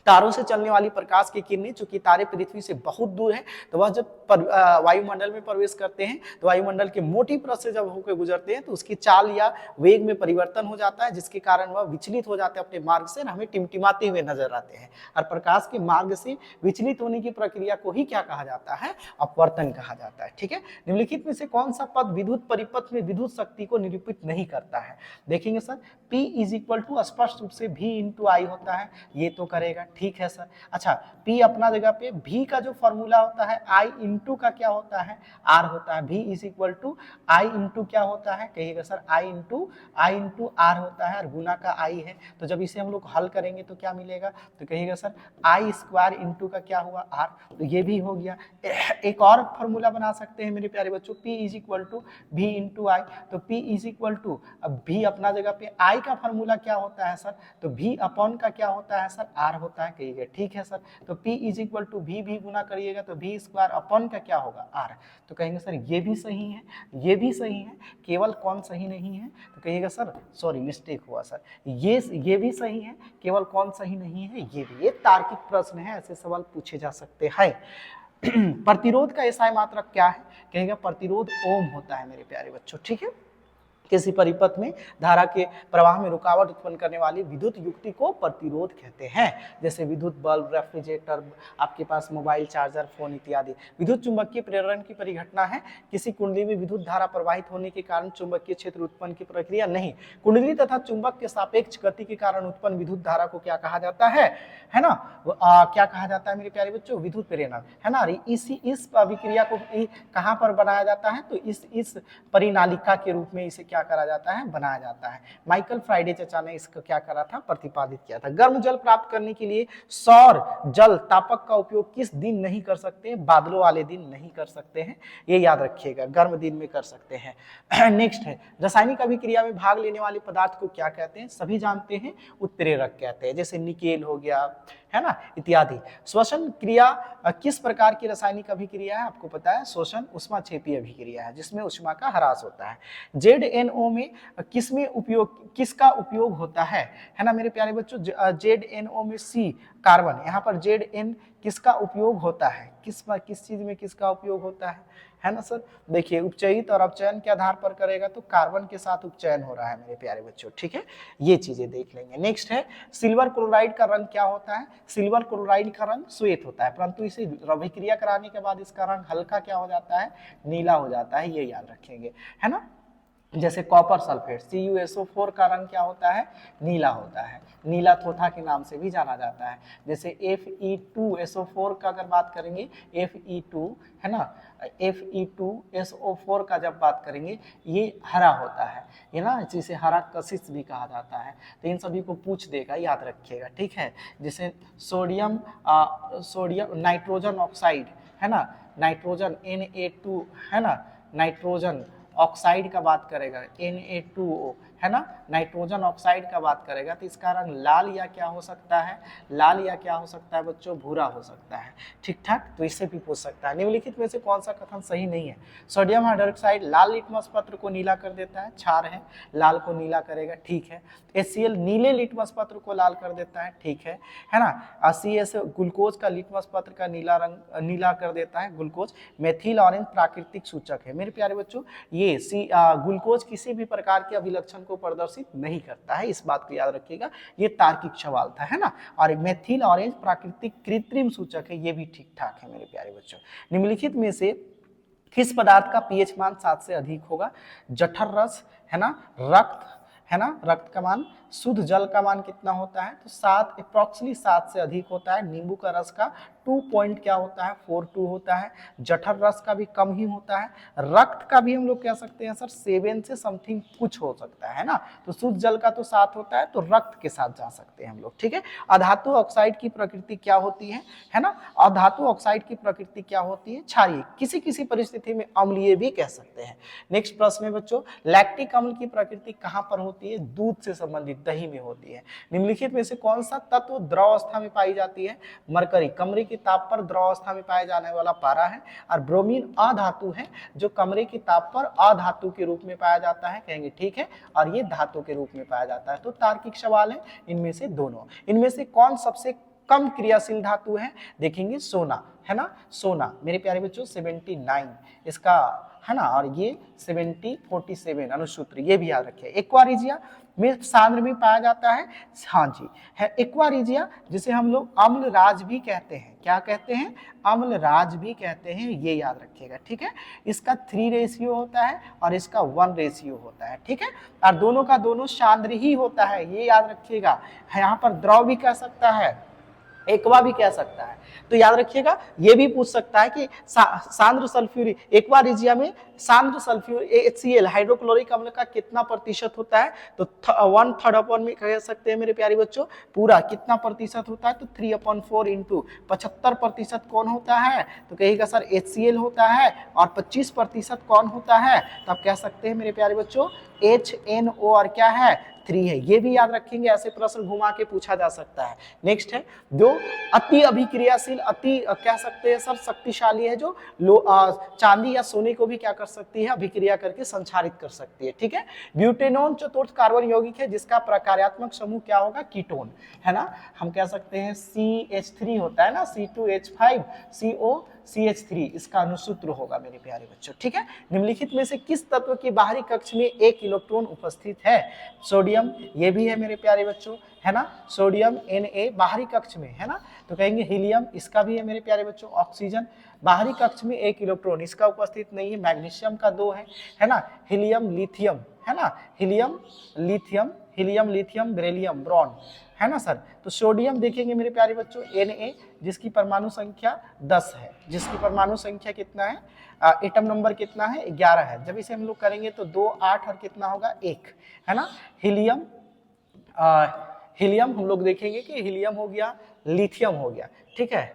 [SPEAKER 1] तारों से चलने वाली प्रकाश की किरणें, चूंकि तारे पृथ्वी से बहुत दूर है, तो वह जब वायुमंडल में प्रवेश करते हैं तो वायुमंडल के मोटी परत से जब होकर गुजरते हैं तो उसकी चाल या वेग में परिवर्तन हो जाता है, जिसके कारण वह विचलित हो जाते हैं अपने मार्ग से, हमें टिमटिमाते हुए नजर आते हैं। और प्रकाश के मार्ग से विचलित होने की प्रक्रिया को ही क्या कहा जाता है? अपवर्तन कहा जाता है। ठीक है। निम्नलिखित में से कौन सा पद विद्युत परिपथ में विद्युत शक्ति को निरूपित नहीं करता है? देखेंगे sir, P is equal to स्पष्ट रूप से V इंटू आई होता है, ये तो करेगा, ठीक है सर। अच्छा, P अपना जगह पे, V का जो फॉर्मूला होता है I इंटू का क्या होता है? R होता है। V is equal to I into क्या होता है? कहिएगा सर, I इंटू R होता है, और गुना का I है। तो जब इसे हम लोग हल करेंगे तो क्या मिलेगा? तो कहिएगा सर I स्क्वायर इंटू का क्या हुआ? R। तो ये भी हो गया। एक और फॉर्मूला बना सकते हैं मेरे प्यारे बच्चों, P is equal to V into I. तो P इज इक्वल टू, अब V अपना जगह पे, I का फॉर्मूला क्या होता है सर? तो V अपॉन का क्या होता है सर? R होता है, कहिएगा, ठीक है सर। तो P is equal to V गुना करिएगा तो V स्क्वायर अपॉन का क्या होगा? R। तो कहेंगे सर ये भी सही है, ये भी सही है, केवल कौन सही नहीं है? तो कहिएगा सर सॉरी मिस्टेक हुआ सर, ये भी सही है, केवल कौन सही नहीं है? ये भी। ये तार्किक प्रश्न है, ऐसे सवाल पूछे जा सकते हैं। प्रतिरोध का एसआई मात्रक क्या है? कहेगा प्रतिरोध ओम होता है मेरे प्यारे बच्चों, ठीक है। किसी परिपथ में धारा के प्रवाह में रुकावट उत्पन्न करने वाली विद्युत युक्ति को प्रतिरोध कहते हैं। जैसे विद्युत बल्ब, रेफ्रिजरेटर, आपके पास मोबाइल चार्जर, फोन इत्यादि। विद्युत चुंबकीय प्रेरण की परिघटना है किसी कुंडली में विद्युत धारा प्रवाहित होने के कारण चुंबकीय क्षेत्र उत्पन्न की प्रक्रिया नहीं। कुंडली तथा चुंबक के सापेक्ष गति के कारण उत्पन्न विद्युत धारा को क्या कहा जाता है ना? क्या कहा जाता है मेरे प्यारे बच्चों? विद्युत प्रेरण, है ना। इस अभिक्रिया को कहाँ पर बनाया जाता है? तो इस परिनालिका के रूप में इसे क्या करा जाता है? बनाया जाता है। माइकल फ्राइडे चचा ने इसको क्या करा था? प्रतिपादित किया था। गर्म जल प्राप्त करने के लिए सौर जल तापक का उपयोग किस दिन नहीं कर सकते? बादलों वाले दिन नहीं कर सकते हैं, ये याद रखिएगा, गर्म दिन में कर सकते हैं। नेक्स्ट है, रासायनिक अभिक्रिया में भाग लेने वाले पदार्थ को क्या कहते हैं? सभी जानते हैं, उत्प्रेरक कहते हैं। जैसे निकेल हो गया, है ना, इत्यादि। श्वसन क्रिया किस प्रकार की रासायनिक अभिक्रिया है? आपको पता है, श्वसन ऊष्माक्षेपी अभिक्रिया है, जिसमें ऊष्मा का ह्रास होता है। ZNO में किसका उपयोग होता है ना मेरे प्यारे बच्चों? ZNO में C कार्बन, यहाँ पर Zn किसका उपयोग होता है? किस चीज में किसका उपयोग होता है ना सर? देखिए, उपचयित और अपचयन के आधार पर करेगा तो कार्बन के साथ उपचयन हो रहा है मेरे प्यारे बच्चों, ठीक है। ये चीजें देख लेंगे। नेक्स्ट है, सिल्वर क्लोराइड का रंग क्या होता है? सिल्वर क्लोराइड का रंग श्वेत होता है, परंतु इसे अभिक्रिया कराने के बाद इसका रंग हल्का क्या हो जाता है? नीला हो जाता है, ये याद रखेंगे, है ना। जैसे कॉपर सल्फेट CuSO4 का रंग क्या होता है? नीला होता है, नीला थोथा के नाम से भी जाना जाता है। जैसे Fe2SO4 का अगर बात करेंगे, Fe2, है ना, Fe2SO4 का जब बात करेंगे, ये हरा होता है, ये ना, जिसे हरा कशिश भी कहा जाता है। तो इन सभी को पूछ देगा, याद रखिएगा, ठीक है। जैसे सोडियम नाइट्रोजन ऑक्साइड, है ना, नाइट्रोजन Na2, है ना, नाइट्रोजन ऑक्साइड का बात करेगा, Na2O, है ना, नाइट्रोजन ऑक्साइड का बात करेगा, तो इसका रंग लाल या क्या हो सकता है? लाल या क्या हो सकता है बच्चों? भूरा हो सकता है, ठीक ठाक। तो इससे भी पूछ सकता है। निम्नलिखित में से कौन सा कथन सही नहीं है? सोडियम हाइड्रोक्साइड लाल लिटमस पत्र को नीला कर देता है, क्षार है, लाल को नीला करेगा, ठीक है। HCl नीले लिटमस पत्र को लाल कर देता है, ठीक है ना। CS ग्लूकोज का लिटमस पत्र का नीला कर देता है, ग्लूकोज। मेथिल ऑरेंज प्राकृतिक सूचक है मेरे प्यारे बच्चों। ये ग्लूकोज किसी भी प्रकार के अभिलक्षण को प्रदर्शित नहीं करता है, इस बात को याद रखिएगा, ये तार्किक सवाल था, है ना। और मेथिल ऑरेंज प्राकृतिक कृत्रिम सूचक है, ये भी ठीक ठाक है मेरे प्यारे बच्चों। निम्नलिखित में से किस पदार्थ का pH मान 7 से अधिक होगा? जठर रस, है ना, रक्त, है ना, रक्त का मान। शुद्ध जल का मान कितना होता है? तो 7, अप्रॉक्सिमेटली 7 से अधिक होता है। नींबू का रस का 2 पॉइंट क्या होता है? 42 होता है। जठर रस का भी कम ही होता है। रक्त का भी हम लोग कह सकते हैं सर 7 से समथिंग कुछ हो सकता है ना। तो शुद्ध जल का तो 7 होता है, तो रक्त के साथ जा सकते हैं हम लोग, ठीक है। अधातु ऑक्साइड की प्रकृति क्या होती है ना? अधातु ऑक्साइड की प्रकृति क्या होती है? क्षारीय, किसी किसी परिस्थिति में अम्लीय भी कह सकते हैं। नेक्स्ट प्रश्न है बच्चों, लैक्टिक अम्ल की प्रकृति कहाँ पर होती है? दूध से संबंधित, दही में होती है। निम्नलिखित में से कौन सा तत्व द्रव अवस्था में पाई जाती है? मरकरी कमरे के ताप पर द्रव अवस्था में पाया जाने वाला पारा है, और ब्रोमीन अधातु है जो कमरे के ताप पर अधातु के रूप में पाया जाता है। कहेंगे ठीक है, और ये धातु के रूप में पाया जाता है। तो तार्किक सवाल है इनमें से दोनों। इनमें से कौन सबसे कम क्रियाशील धातु है? देखेंगे सोना, है ना, सोना मेरे प्यारे बच्चों 79 इसका, है ना, और ये 47 अनुसूत्र, ये भी याद रखिए। एक्वारिजिया में सांद्र में पाया जाता है, हाँ जी है एक्वारिजिया, जिसे हम लोग अम्लराज भी कहते हैं। क्या कहते हैं? अम्लराज भी कहते हैं, ये याद रखिएगा, ठीक है। इसका 3 रेशियो होता है और इसका 1 रेशियो होता है, ठीक है, और दोनों का दोनों सांद्र ही होता है, ये याद रखिएगा। यहाँ पर द्रव भी कह सकता है, एक्वा भी कह सकता है, तो याद रखिएगा। ये भी पूछ सकता है कि सांद्र सल्फ्यूरिक एक्वारिजिया में सांद्र सल्फ्यूरिक HCl हाइड्रोक्लोरिक अम्ल का कितना प्रतिशत होता है? तो 1/3 अपॉन में कह सकते हैं मेरे प्यारे बच्चों। पूरा कितना प्रतिशत होता है? तो 3/4 इंटू 75% कौन होता है? तो कहिएगा सर HCl होता है, और 25% कौन होता है? तो आप कह सकते हैं मेरे प्यारे बच्चों HNO, और क्या है? 3 है। ये भी याद रखेंगे, ऐसे प्रश्न घुमा के पूछा जा सकता है। नेक्स्ट है जो अति अभिक्रियाशील, अति कह सकते हैं सर शक्तिशाली है, जो चांदी या सोने को भी क्या कर सकती है? अभिक्रिया करके संचारित कर सकती है, ठीक है। ब्यूटेनॉन चतुर्थ कार्बन यौगिक है जिसका प्रकार्यात्मक समूह क्या होगा? कीटोन, है ना। हम कह सकते हैं CH3 होता है ना, C2H5 COCH3 इसका अनुसूत्र होगा मेरे प्यारे बच्चों, ठीक है। निम्नलिखित में से किस तत्व की बाहरी कक्ष में 1 इलेक्ट्रॉन उपस्थित है? सोडियम, ये भी है मेरे प्यारे बच्चों, है ना, सोडियम Na बाहरी कक्ष में, है ना। तो कहेंगे हीलियम, इसका भी है मेरे प्यारे बच्चों। ऑक्सीजन बाहरी कक्ष में 1 इलेक्ट्रॉन, इसका उपस्थित नहीं है। मैग्नीशियम का 2 है ना। हीलियम लिथियम, है ना, हीलियम लिथियम बेरिलियम ब्रॉन, है ना सर। तो सोडियम देखेंगे मेरे प्यारे बच्चों Na, जिसकी परमाणु संख्या 10 है, जिसकी परमाणु संख्या कितना है? एटम नंबर कितना है? 11 है। जब इसे हम लोग करेंगे तो 2 8 और कितना होगा? 1, है ना। हीलियम हम लोग देखेंगे कि हीलियम हो गया, लिथियम हो गया, ठीक है।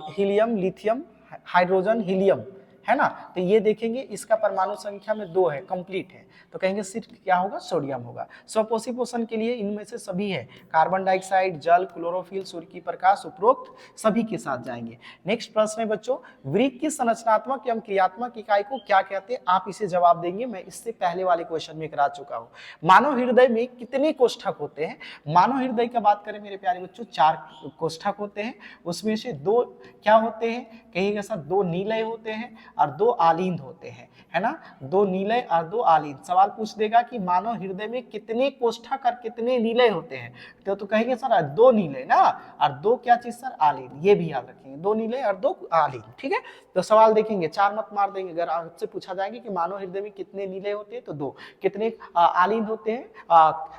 [SPEAKER 1] हीलियम लिथियम हाइड्रोजन हीलियम, है ना। तो ये देखेंगे इसका परमाणु संख्या में 2 है, कंप्लीट है। तो कहेंगे सिर्फ क्या होगा? सोडियम होगा। स्वपोषी पोषण के लिए इनमें से सभी है, कार्बन डाइऑक्साइड, जल, क्लोरोफिल, सूर्य की प्रकाश, उपरोक्त सभी के साथ जाएंगे। नेक्स्ट प्रश्न है बच्चों, वृक्क की संरचनात्मक एवं क्रियात्मक इकाई को क्या कहते हैं? आप इसे जवाब देंगे, मैं इससे पहले वाले क्वेश्चन में करा चुका हूँ। मानव हृदय में कितने कोष्ठक होते हैं? मानव हृदय की बात करें मेरे प्यारे बच्चों, 4 कोष्ठक होते हैं। उसमें से 2 क्या होते हैं? कहिएगा सर 2 नीलय होते हैं और 2 आलिंद होते हैं, है ना। 2 नीलय और 2 आलिंद। सवाल पूछ देगा कि मानव हृदय में कितने कोष्ठक और कितने नीलय होते हैं? तो कहेंगे सर 2 नीलय ना, और 2 क्या चीज सर? आलिंद। ये भी याद रखेंगे, 2 नीलय और 2 आलिंद, ठीक है। तो सवाल देखेंगे, 4 मत मार देंगे। अगर आपसे पूछा जाएगा कि मानव हृदय में कितने नीलय होते हैं तो 2, कितने आलिंद होते हैं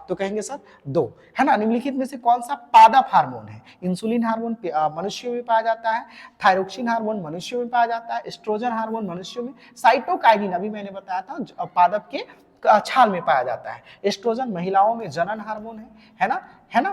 [SPEAKER 1] तो कहेंगे सर 2, है ना। निम्नलिखित में से कौन सा पादप हार्मोन है? इंसुलिन हार्मोन मनुष्यों में पाया जाता है, थायरोक्सिन हार्मोन मनुष्यों में पाया जाता है, एस्ट्रोजन हार्मोन मनुष्यों में, साइटोकाइनिन अभी मैंने बताया था पादप के छाल में पाया जाता है। एस्ट्रोजन महिलाओं में जनन हार्मोन है ना, है ना।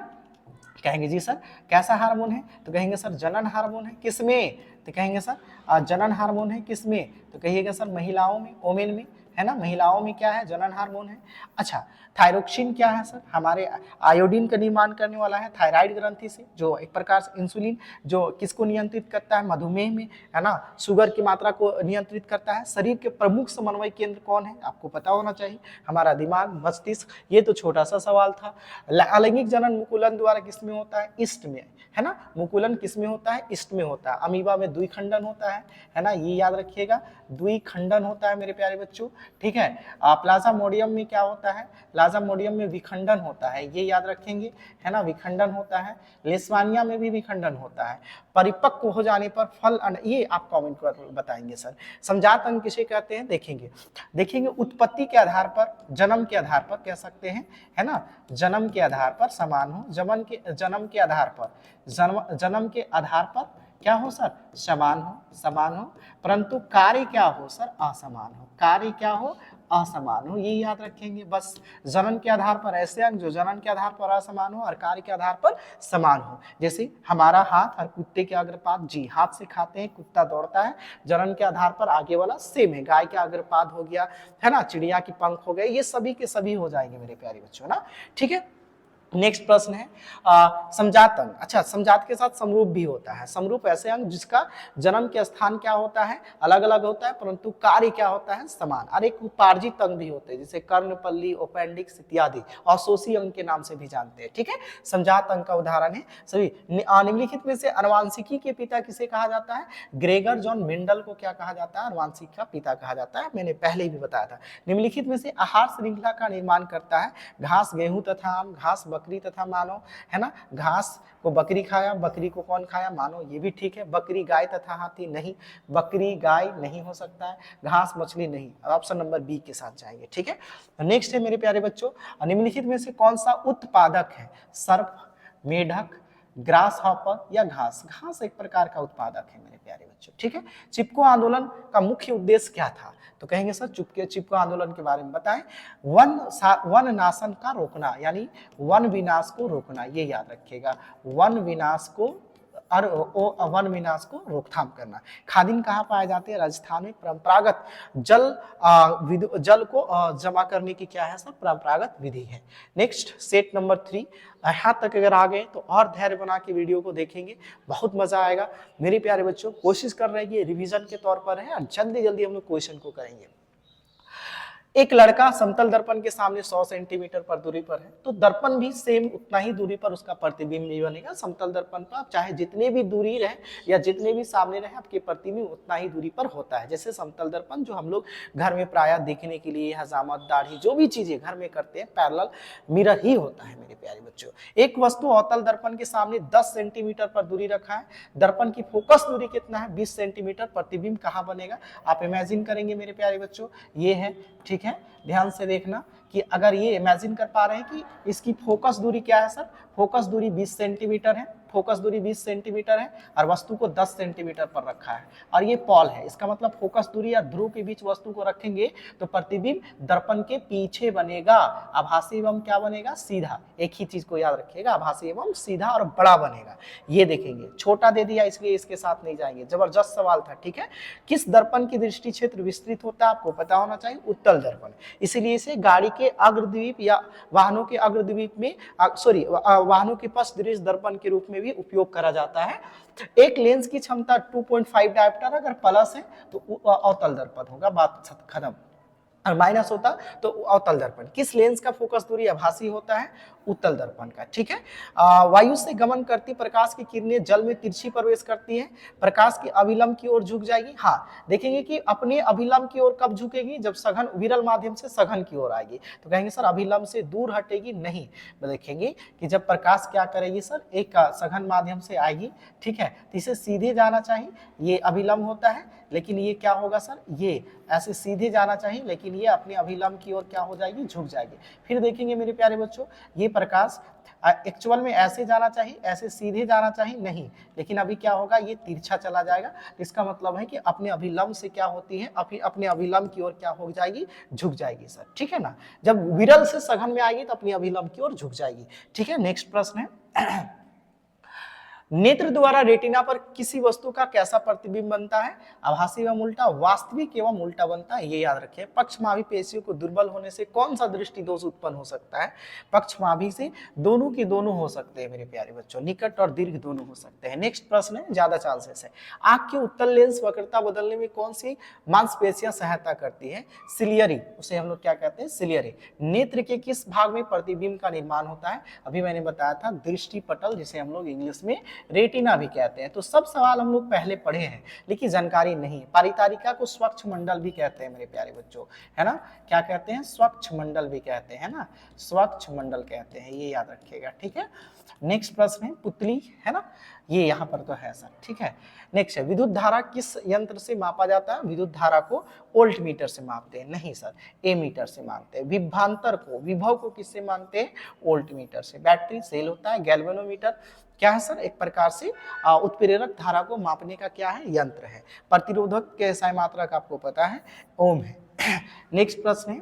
[SPEAKER 1] कहेंगे जी सर कैसा हार्मोन है? तो कहेंगे सर जनन हार्मोन है। किसमें? तो कहेंगे सर जनन हार्मोन है किसमें? तो कहिएगा सर महिलाओं में, ओमेन में, है ना। महिलाओं में क्या है? जनन हार्मोन है। अच्छा, थायरोक्सिन क्या है सर? हमारे आयोडीन का निर्माण करने वाला है थायराइड ग्रंथि से, जो एक प्रकार से इंसुलिन जो किसको नियंत्रित करता है? मधुमेह में, है ना। शुगर की मात्रा को नियंत्रित करता है। शरीर के प्रमुख समन्वय केंद्र कौन है? आपको पता होना चाहिए, हमारा दिमाग, मस्तिष्क। ये तो छोटा सा सवाल था। अलैंगिक जनन मुकुलन द्वारा किसमें होता है? ईस्ट में, है ना। मुकुलन किसमें होता है? ईस्ट में होता है। अमीबा में द्विखंडन होता है ना, ये याद रखिएगा, द्विखंडन होता है मेरे प्यारे बच्चों, ठीक है। प्लाज्मोडियम में क्या होता है? प्लाज्मोडियम में विखंडन होता है, ये याद रखेंगे, है ना, विखंडन होता है। लेस्मानिया में भी विखंडन होता है। परिपक्व हो जाने पर फल, ये आप कमेंट कर बताएंगे सर। समझात अंग किसे कहते हैं? देखेंगे उत्पत्ति के आधार पर, जन्म के आधार पर कह सकते हैं, है ना। जन्म के आधार पर समान हो, जन्म के आधार पर, जन्म के आधार पर क्या हो सर? समान हो, परंतु कार्य क्या हो सर? असमान हो। कार्य क्या हो? असमान हो, ये याद रखेंगे बस। जनन के आधार पर ऐसे अंग जो जनन के आधार पर असमान हो और कार्य के आधार पर समान हो। जैसे हमारा हाथ और कुत्ते के अग्रपाद, जी हाथ से खाते हैं, कुत्ता दौड़ता है, जनन के आधार पर आगे वाला सेम है। गाय के अग्रपाद हो गया, है ना, चिड़िया की पंख हो गए, ये सभी के सभी हो जाएंगे मेरे प्यारे बच्चों ना। ठीक है, नेक्स्ट प्रश्न है समजात अंग। अच्छा, समजात के साथ समरूप भी होता है। समरूप ऐसे अंग जिसका जन्म के स्थान क्या होता है, अलग अलग होता है, परंतु कार्य क्या होता है, समान। और एक उपार्जित अंग भी होते हैं, जैसे कर्णपल्ली, ओपेंडिक्स इत्यादि, औशोषी अंग के नाम से भी जानते हैं। ठीक है, समजात अंग का उदाहरण है सभी। निम्नलिखित में से अनुवांशिकी के पिता किसे कहा जाता है? ग्रेगर जॉन मेंडल को क्या कहा जाता है? अनुवांशिकी का पिता कहा जाता है, मैंने पहले ही भी बताया था। निम्नलिखित में से आहार श्रृंखला का निर्माण करता है? घास, गेहूं तथा आम, घास, बकरी तथा मानव, है ना। घास को बकरी खाया, बकरी को कौन खाया? मानव, ये भी ठीक है। बकरी, गाय तथा हाथी, नहीं, बकरी गाय नहीं हो सकता है। घास, मछली, नहीं। ऑप्शन नंबर बी के साथ जाएंगे। ठीक है, नेक्स्ट है मेरे प्यारे बच्चों, निम्नलिखित में से कौन सा उत्पादक है? सर्प, मेढक, ग्रास हॉपर या घास? घास एक प्रकार का उत्पादक है मेरे प्यारे बच्चों। ठीक है, चिपको आंदोलन का मुख्य उद्देश्य क्या था? तो कहेंगे सर चिपको आंदोलन के बारे में बताएं। वन नाशन का रोकना, यानी वन विनाश को रोकना, ये याद रखिएगा। वन विनाश को और वन विनाश को रोकथाम करना। खादिन कहाँ पाए जाते हैं? राजस्थान में। परंपरागत जल को जमा करने की क्या है सर? परंपरागत विधि है। Next set number 3। यहाँ तक अगर आ गए तो और धैर्य बना के वीडियो को देखेंगे, बहुत मजा आएगा मेरे प्यारे बच्चों। कोशिश कर रहे हैं कि रिवीजन के तौर पर है और जल्दी जल्दी हम लोग क्वेश्चन को करेंगे। एक लड़का समतल दर्पण के सामने 100 सेंटीमीटर पर दूरी पर है, तो दर्पण भी सेम उतना ही दूरी पर उसका प्रतिबिंब भी बनेगा। समतल दर्पण पर चाहे जितने भी दूरी रहे या जितने भी सामने रहे, आपके प्रतिबिंब उतना ही दूरी पर होता है। जैसे समतल दर्पण जो हम लोग घर में प्रायः देखने के लिए हजामत, दाढ़ी, जो भी चीजें घर में करते हैं, पैरेलल मिरर ही होता है मेरे प्यारे बच्चों। एक वस्तु अवतल दर्पण के सामने 10 सेंटीमीटर पर दूरी रखा है, दर्पण की फोकस दूरी कितना है? 20 सेंटीमीटर। प्रतिबिंब कहाँ बनेगा? आप इमेजिन करेंगे मेरे प्यारे बच्चों, ये है। ठीक है, ध्यान से देखना कि अगर ये इमेजिन कर पा रहे हैं कि इसकी फोकस दूरी क्या है सर? फोकस दूरी 20 सेंटीमीटर है, फोकस दूरी 20 सेंटीमीटर है और वस्तु को 10 सेंटीमीटर पर रखा है और ये पॉल है। इसका मतलब फोकस दूरी या ध्रुव के बीच वस्तु को रखेंगे तो प्रतिबिंब दर्पण के पीछे बनेगा। आभासी एवं क्या बनेगा? सीधा। एक ही चीज को याद रखिएगा, आभासी एवं सीधा और बड़ा बनेगा। ये देखेंगे, छोटा दे दिया इसलिए इसके साथ नहीं जाएंगे। जबरदस्त सवाल था। ठीक है, किस दर्पण की दृष्टि क्षेत्र विस्तृत होता है? आपको पता होना चाहिए, उत्तल दर्पण। इसीलिए इसे गाड़ी के अग्रद्वीप या वाहनों के अग्रद्वीप में वाहनों के पश्च दृश्य दर्पण के रूप में भी उपयोग करा जाता है। एक लेंस की क्षमता 2.5 डायोप्टर अगर प्लस है तो अवतल दर्पण होगा, बात खत्म। और माइनस होता तो अवतल दर्पण। किस लेंस का फोकस दूरी आभासी होता है? उत्तल दर्पण का। ठीक है, वायु से गमन करती प्रकाश की किरणें जल में तिरछी प्रवेश करती हैं, प्रकाश की अभिलंब की ओर झुक जाएगी। हाँ, देखेंगे कि अपने अभिलंब की ओर कब झुकेगी? जब सघन विरल माध्यम से सघन की ओर आएगी। तो कहेंगे सर अभिलंब से दूर हटेगी, नहीं। देखेंगे कि जब प्रकाश क्या करेगी सर? एक सघन माध्यम से आएगी। ठीक है, तो इसे सीधे जाना चाहिए, ये अभिलंब होता है, लेकिन ये क्या होगा सर? ये ऐसे सीधे जाना चाहिए, लेकिन ये अपने अभिलंब की ओर क्या हो जाएगी? झुक जाएगी। फिर देखेंगे मेरे प्यारे बच्चों, ये प्रकाश एक्चुअल में ऐसे जाना चाहिए, ऐसे सीधे जाना चाहिए, नहीं, लेकिन अभी क्या होगा? ये तिरछा चला जाएगा। इसका मतलब है कि अपने अभिलंब से क्या होती है? अपने अभिलंब की ओर क्या हो जाएगी? झुक जाएगी सर। ठीक है ना, जब विरल से सघन में आएगी तो अपनी अभिलंब की ओर झुक जाएगी। ठीक है, नेक्स्ट प्रश्न है नेत्र द्वारा रेटिना पर किसी वस्तु का कैसा प्रतिबिंब बनता है? आभासी एवं उल्टा, वास्तविक एवं उल्टा बनता है, ये याद रखें। पक्षमाभी पेशियों को दुर्बल होने से कौन सा दृष्टि दोष उत्पन्न हो सकता है? पक्षमाभी से दोनों के दोनों हो सकते हैं मेरे प्यारे बच्चों, निकट और दीर्घ दोनों हो सकते हैं। नेक्स्ट प्रश्न है, ज्यादा चांसेस है। आंख के उत्तल लेंस वक्रता बदलने में कौन सी मांसपेशियां सहायता करती है? सिलियरी, उसे हम लोग क्या कहते हैं? सिलियरी। नेत्र के किस भाग में प्रतिबिंब का निर्माण होता है? अभी मैंने बताया था, दृष्टि पटल, जिसे हम लोग इंग्लिश में रेटिना भी कहते हैं। तो सब सवाल हम लोग पहले पढ़े हैं, लेकिन जानकारी नहीं है। परितारिका को स्वच्छ मंडल भी कहते हैं मेरे प्यारे बच्चों, है ना। क्या कहते हैं? स्वच्छ मंडल भी कहते हैं ना, स्वच्छ मंडल कहते हैं, ये याद रखिएगा। ठीक है, नेक्स्ट प्रश्न है पुतली, है ना, ये यहाँ पर तो है सर। ठीक है, नेक्स्ट है विद्युत धारा किस यंत्र से मापा जाता है? विद्युत धारा को वोल्ट मीटर से मापते हैं, नहीं सर, ए मीटर से मापते हैं। विभवांतर को, विभव को किससे मापते हैं? वोल्ट मीटर से। बैटरी सेल होता है। गैल्वेनोमीटर क्या है सर? एक प्रकार से उत्प्रेरक धारा को मापने का क्या है? यंत्र है। प्रतिरोधक के SI मात्रक आपको पता है, ओम है। नेक्स्ट प्रश्न है,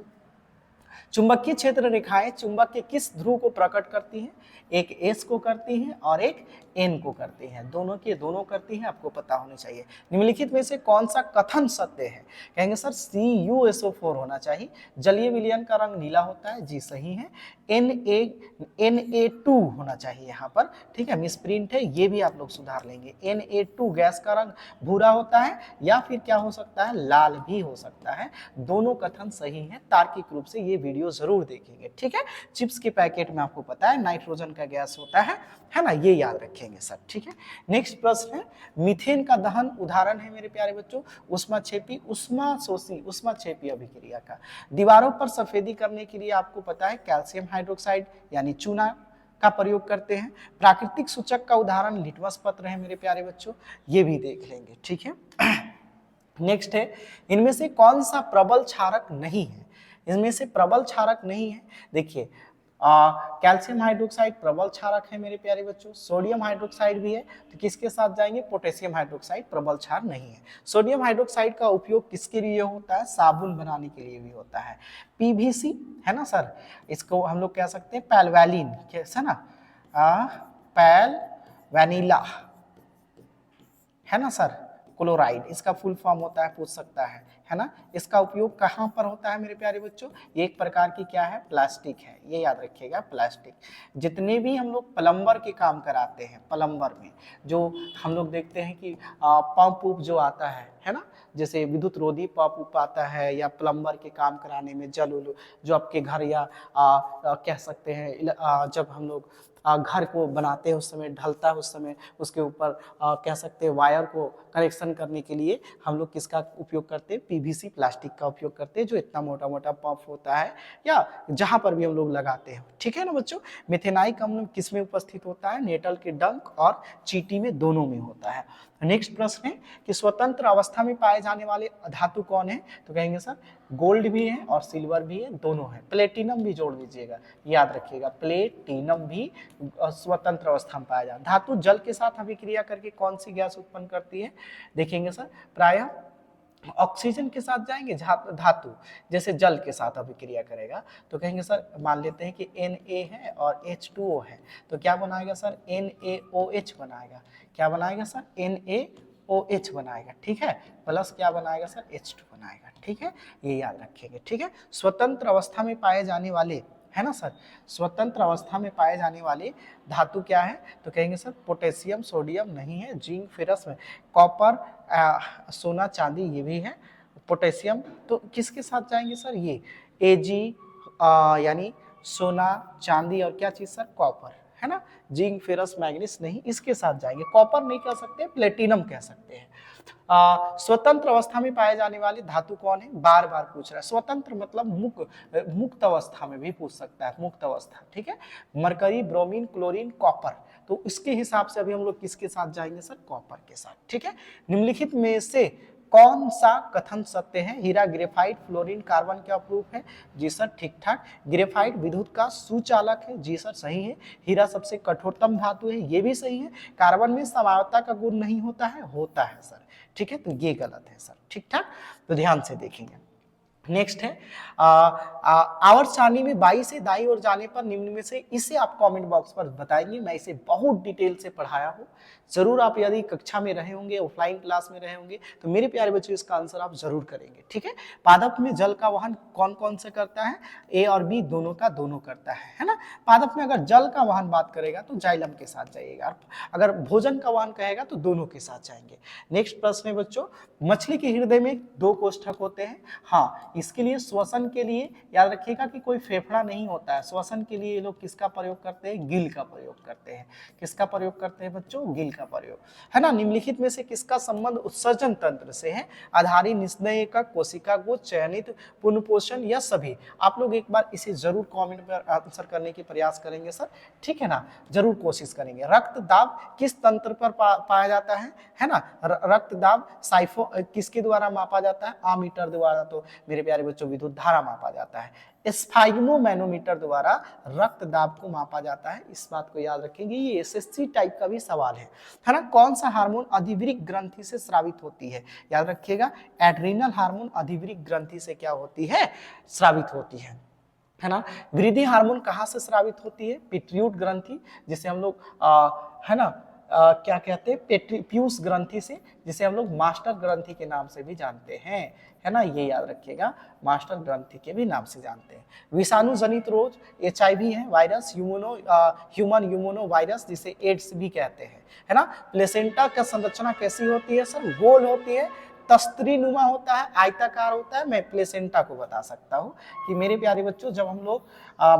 [SPEAKER 1] चुंबकीय क्षेत्र रेखाएं चुंबक के किस ध्रुव को प्रकट करती हैं? एक एस को करती हैं और एक एन को करती हैं, दोनों के दोनों करती हैं, आपको पता होनी चाहिए। निम्नलिखित में से कौन सा कथन सत्य है? कहेंगे सर CuSO4 होना चाहिए। जलीय विलयन का रंग नीला होता है, जी सही है। Na2 होना चाहिए यहाँ पर, ठीक है, मिसप्रिंट है, ये भी आप लोग सुधार लेंगे। Na2 गैस का रंग भूरा होता है या फिर क्या हो सकता है, लाल भी हो सकता है। दोनों कथन सही है, तार्किक रूप से ये वीडियो जरूर देखेंगे, ठीक है। चिप्स के पैकेट में आपको पता है नाइट्रोजन का गैस होता है ना, ये याद रखेंगे सर, ठीक है। नेक्स्ट प्रश्न है, मीथेन का दहन उदाहरण है मेरे प्यारे बच्चों उष्माक्षेपी अभिक्रिया का। दीवारों पर सफेदी करने के लिए आपको पता है कैल्शियम हाइड्रोक्साइड यानी चूना का प्रयोग करते हैं। प्राकृतिक सूचक का उदाहरण लिटमस पत्र है मेरे प्यारे बच्चों, ये भी देख लेंगे, ठीक है। नेक्स्ट है, इनमें से कौन सा प्रबल क्षारक नहीं है? इनमें से प्रबल क्षारक नहीं है, देखिए कैल्शियम हाइड्रोक्साइड प्रबल क्षारक है मेरे प्यारे बच्चों। सोडियम हाइड्रोक्साइड भी है, तो किसके साथ जाएंगे, पोटेशियम हाइड्रोक्साइड प्रबल क्षार नहीं है। सोडियम हाइड्रोक्साइड का उपयोग किसके लिए होता है, साबुन बनाने के लिए भी होता है। PVC है ना सर, इसको हम लोग कह सकते हैं पैलवैलिन, कैसा ना, पैल वैनिला है ना सर, क्लोराइड इसका फुल फॉर्म होता है, पूछ सकता है ना। इसका उपयोग कहाँ पर होता है मेरे प्यारे बच्चों, ये एक प्रकार की क्या है, प्लास्टिक है, ये याद रखिएगा प्लास्टिक। जितने भी हम लोग प्लम्बर के काम कराते हैं, प्लम्बर में जो हम लोग देखते हैं कि पंप उप जो आता है ना, जैसे विद्युत रोधी पंप उप आता है, या प्लम्बर के काम कराने में जल जो आपके घर या कह सकते हैं जब हम लोग घर को बनाते हैं उस समय ढलता है, उस समय उसके ऊपर कह सकते हैं वायर को कनेक्शन करने के लिए हम लोग किसका उपयोग करते हैं, PVC प्लास्टिक का उपयोग करते हैं, जो इतना मोटा मोटा पंप होता है या जहां पर भी हम लोग लगाते हैं, ठीक है ना बच्चों। मेथेनाइक अम्ल किस में उपस्थित होता है, नेटल के डंक और चींटी में, दोनों में होता है। नेक्स्ट प्रश्न है कि स्वतंत्र अवस्था में पाए जाने वाले धातु कौन है, तो कहेंगे सर गोल्ड भी है और सिल्वर भी है, दोनों है। प्लेटिनम भी जोड़ लीजिएगा, याद रखिएगा प्लेटिनम भी स्वतंत्र अवस्था में पाया जाता है। धातु जल के साथ अभिक्रिया करके कौन सी गैस उत्पन्न करती है, देखेंगे सर प्रायः ऑक्सीजन के साथ जाएंगे, धातु जैसे जल के साथ अभिक्रिया करेगा, तो कहेंगे सर मान लेते हैं कि Na है और H2O है, तो क्या बनाएगा सर, NaOH बनाएगा। क्या बनाएगा सर, NaOH बनाएगा, ठीक है, प्लस क्या बनाएगा सर, H2 बनाएगा, ठीक है, ये याद रखेंगे, ठीक है। स्वतंत्र अवस्था में पाए जाने वाले, है ना सर, स्वतंत्र अवस्था में पाए जाने वाले धातु क्या है, तो कहेंगे सर पोटेशियम, सोडियम नहीं है, जिंक फेरस में, कॉपर, सोना चांदी ये भी है, पोटेशियम तो किसके साथ जाएंगे सर, ये Ag यानी सोना चांदी और क्या चीज सर, कॉपर, है ना। जिंक फेरस मैग्नीज नहीं, इसके साथ जाएंगे। कॉपर नहीं कह सकते, प्लेटिनम कह सकते हैं। स्वतंत्र अवस्था में पाए जाने वाले धातु कौन है, बार बार पूछ रहा है। स्वतंत्र मतलब मुक्त अवस्था में भी पूछ सकता है, मुक्त अवस्था, ठीक है। मरकरी, ब्रोमीन, क्लोरीन, कॉपर, तो इसके हिसाब से अभी हम लोग किसके साथ जाएंगे सर, कॉपर के साथ, ठीक है। निम्नलिखित में से कौन सा कथन सत्य है, हीरा, ग्रेफाइट, फ्लोरीन, कार्बन क्या प्रूफ है, जी सर ठीक ठाक। ग्रेफाइट विद्युत का सुचालक है, जी सर सही है। हीरा सबसे कठोरतम धातु है, ये भी सही है। कार्बन में समावता का गुण नहीं होता है सर, ठीक है, तो ये गलत है सर, ठीक ठाक, तो ध्यान से देखेंगे। नेक्स्ट है आवर्त सारणी में बाई से दाई ओर जाने पर निम्न में से, इसे आप कमेंट बॉक्स पर बताएंगे, मैं इसे बहुत डिटेल से पढ़ाया हूँ। जरूर आप यदि कक्षा में रहे होंगे, ऑफलाइन क्लास में रहे होंगे, तो मेरे प्यारे बच्चों इसका आंसर आप जरूर करेंगे, ठीक है। पादप में जल का वहन कौन कौन से करता है, ए और बी दोनों का दोनों करता है ना। पादप में अगर जल का वहन बात करेगा तो जाइलम के साथ जाइएगा, अगर भोजन का वहन कहेगा तो दोनों के साथ जाएंगे। नेक्स्ट प्रश्न है बच्चों, मछली के हृदय में 2 कोष्ठक होते हैं, हाँ, इसके लिए श्वसन के लिए याद रखिएगा कि कोई फेफड़ा नहीं होता है, श्वसन के लिए ये लोग किसका प्रयोग करते हैं, गिल का प्रयोग करते हैं। किसका प्रयोग करते हैं बच्चों, गिल का प्रयोग, है ना। निम्नलिखित में से किसका संबंध उत्सर्जन तंत्र से है, आधारी, निस्नेय का, कोशिका को चयनित, पुनर्पोषण या सभी। आप लोग एक बार इसे जरूर कमेंट पर आंसर करने की प्रयास करेंगे सर, ठीक है ना, जरूर कोशिश करेंगे। रक्त दाब किस तंत्र पर पाया जाता है ना, रक्त दाब साइफो किसके द्वारा मापा जाता है, आमीटर द्वारा, तो मेरे प्यारे बच्चों विद्युत धारा मापा जाता है। स्फाइग्मोमैनोमीटर द्वारा रक्त दाब को मापा जाता है। इस बात को याद रखेंगे, ये एसएससी टाइप का भी सवाल है ना। कौन सा हार्मोन अधिवृक्क ग्रंथि से स्रावित होती है? याद रखिएगा, एड्रिनल हार्मोन अधिवृक्क ग्रंथि से क्या होती है? स्रावित होती है ना। वृद्धि हार्मोन कहाँ से स्रावित होती है? पिट्यूट ग्रंथि, जिसे हम लोग है ना क्या कहते हैं? पीयूष ग्रंथि से, जिसे हम लोग मास्टर ग्रंथि के नाम से भी जानते हैं, है ना। ये याद रखिएगा, मास्टर ग्रंथि के भी नाम से जानते हैं। विषाणु जनित रोग HIV है, वायरस ह्यूमन यूमोनो वायरस, जिसे एड्स भी कहते हैं, है ना। प्लेसेंटा का संरचना कैसी होती है सर? गोल होती है, तस्तरी नुमा होता है, आयताकार होता है। मैं प्लेसेंटा को बता सकता हूँ कि मेरे प्यारे बच्चों, जब हम लोग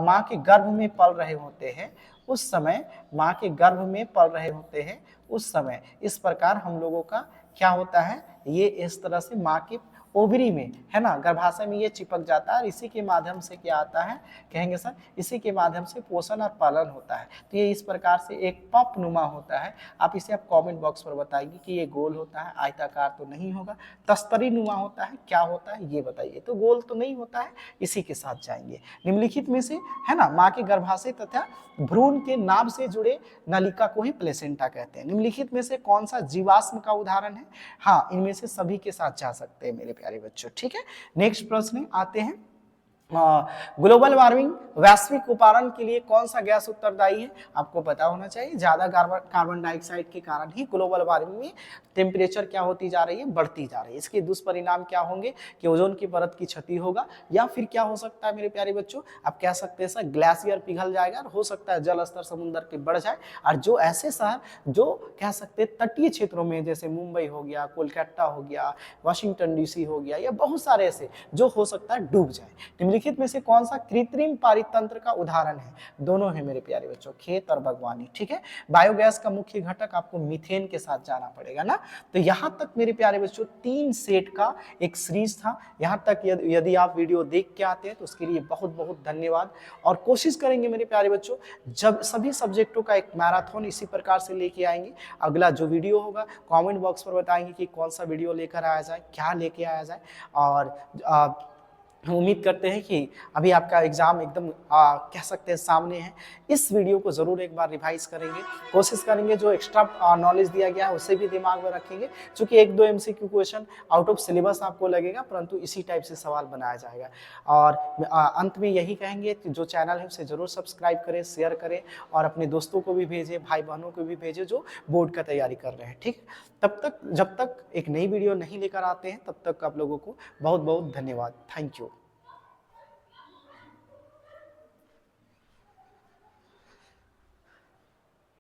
[SPEAKER 1] माँ के गर्भ में पल रहे होते हैं, उस समय माँ के गर्भ में पल रहे होते हैं, उस समय इस प्रकार हम लोगों का क्या होता है? ये इस तरह से माँ की ओवरी में, है ना, गर्भाशय में ये चिपक जाता है और इसी के माध्यम से क्या आता है? कहेंगे सर, इसी के माध्यम से पोषण और पालन होता है। तो ये इस प्रकार से एक पप नुमा होता है। आप इसे आप कमेंट बॉक्स पर बताइए कि ये गोल होता है, आयताकार तो नहीं होगा, तस्तरी नुमा होता है, क्या होता है ये बताइए। तो गोल तो नहीं होता है, इसी के साथ जाएंगे। निम्नलिखित में से, है ना, माँ के गर्भाशय तथा भ्रूण के नाभ से जुड़े नलिका को ही प्लेसेंटा कहते हैं। निम्नलिखित में से कौन सा जीवाश्म का उदाहरण है? हाँ, इनमें से सभी के साथ जा सकते हैं मेरे प्यारे बच्चों, ठीक है। नेक्स्ट प्रश्न आते हैं, ग्लोबल वार्मिंग, वैश्विक उपारण के लिए कौन सा गैस उत्तरदायी है? आपको पता होना चाहिए, ज्यादा कार्बन डाइऑक्साइड के कारण ही ग्लोबल वार्मिंग में टेम्परेचर क्या होती जा रही है? बढ़ती जा रही है। इसके दुष्परिणाम क्या होंगे? कि ओजोन की परत की क्षति होगा, या फिर क्या हो सकता है मेरे प्यारे बच्चों? आप कह सकते हैं सर, ग्लेशियर पिघल जाएगा और हो सकता है जल स्तर समुद्र के बढ़ जाए। और जो ऐसे शहर जो कह सकते हैं तटीय क्षेत्रों में, जैसे मुंबई हो गया, कोलकाता हो गया, वाशिंगटन डीसी हो गया, या बहुत सारे ऐसे जो हो सकता है डूब जाए। निम्नलिखित में से कौन सा कृत्रिम पारितंत्र का उदाहरण है? दोनों है मेरे प्यारे बच्चों, खेत और बागवानी, ठीक है। बायोगैस का मुख्य घटक आपको मीथेन के साथ जाना पड़ेगा ना। तो यहां तक मेरे प्यारे बच्चों 3 सेट का एक सीरीज था। यहां तक यदि आप वीडियो देख के आते हैं तो उसके लिए बहुत बहुत धन्यवाद। और कोशिश करेंगे मेरे प्यारे बच्चों, जब सभी सब्जेक्टों का एक मैराथन इसी प्रकार से लेके आएंगे। अगला जो वीडियो होगा कमेंट बॉक्स पर बताएंगे कि कौन सा वीडियो लेकर आया जाए, क्या लेके आया जाए। और हम उम्मीद करते हैं कि अभी आपका एग्जाम एकदम कह सकते हैं सामने है। इस वीडियो को जरूर एक बार रिवाइज करेंगे, कोशिश करेंगे जो एक्स्ट्रा नॉलेज दिया गया है उसे भी दिमाग में रखेंगे। क्योंकि 1-2 MCQ question out of syllabus आपको लगेगा, परंतु इसी टाइप से सवाल बनाया जाएगा। और अंत में यही कहेंगे कि जो चैनल है उसे जरूर सब्सक्राइब करें, शेयर करें और अपने दोस्तों को भी भेजें, भाई बहनों को भी भेजें जो बोर्ड का तैयारी कर रहे हैं, ठीक। तब तक, जब तक एक नई वीडियो नहीं लेकर आते हैं, तब तक आप लोगों को बहुत बहुत धन्यवाद। Thank you.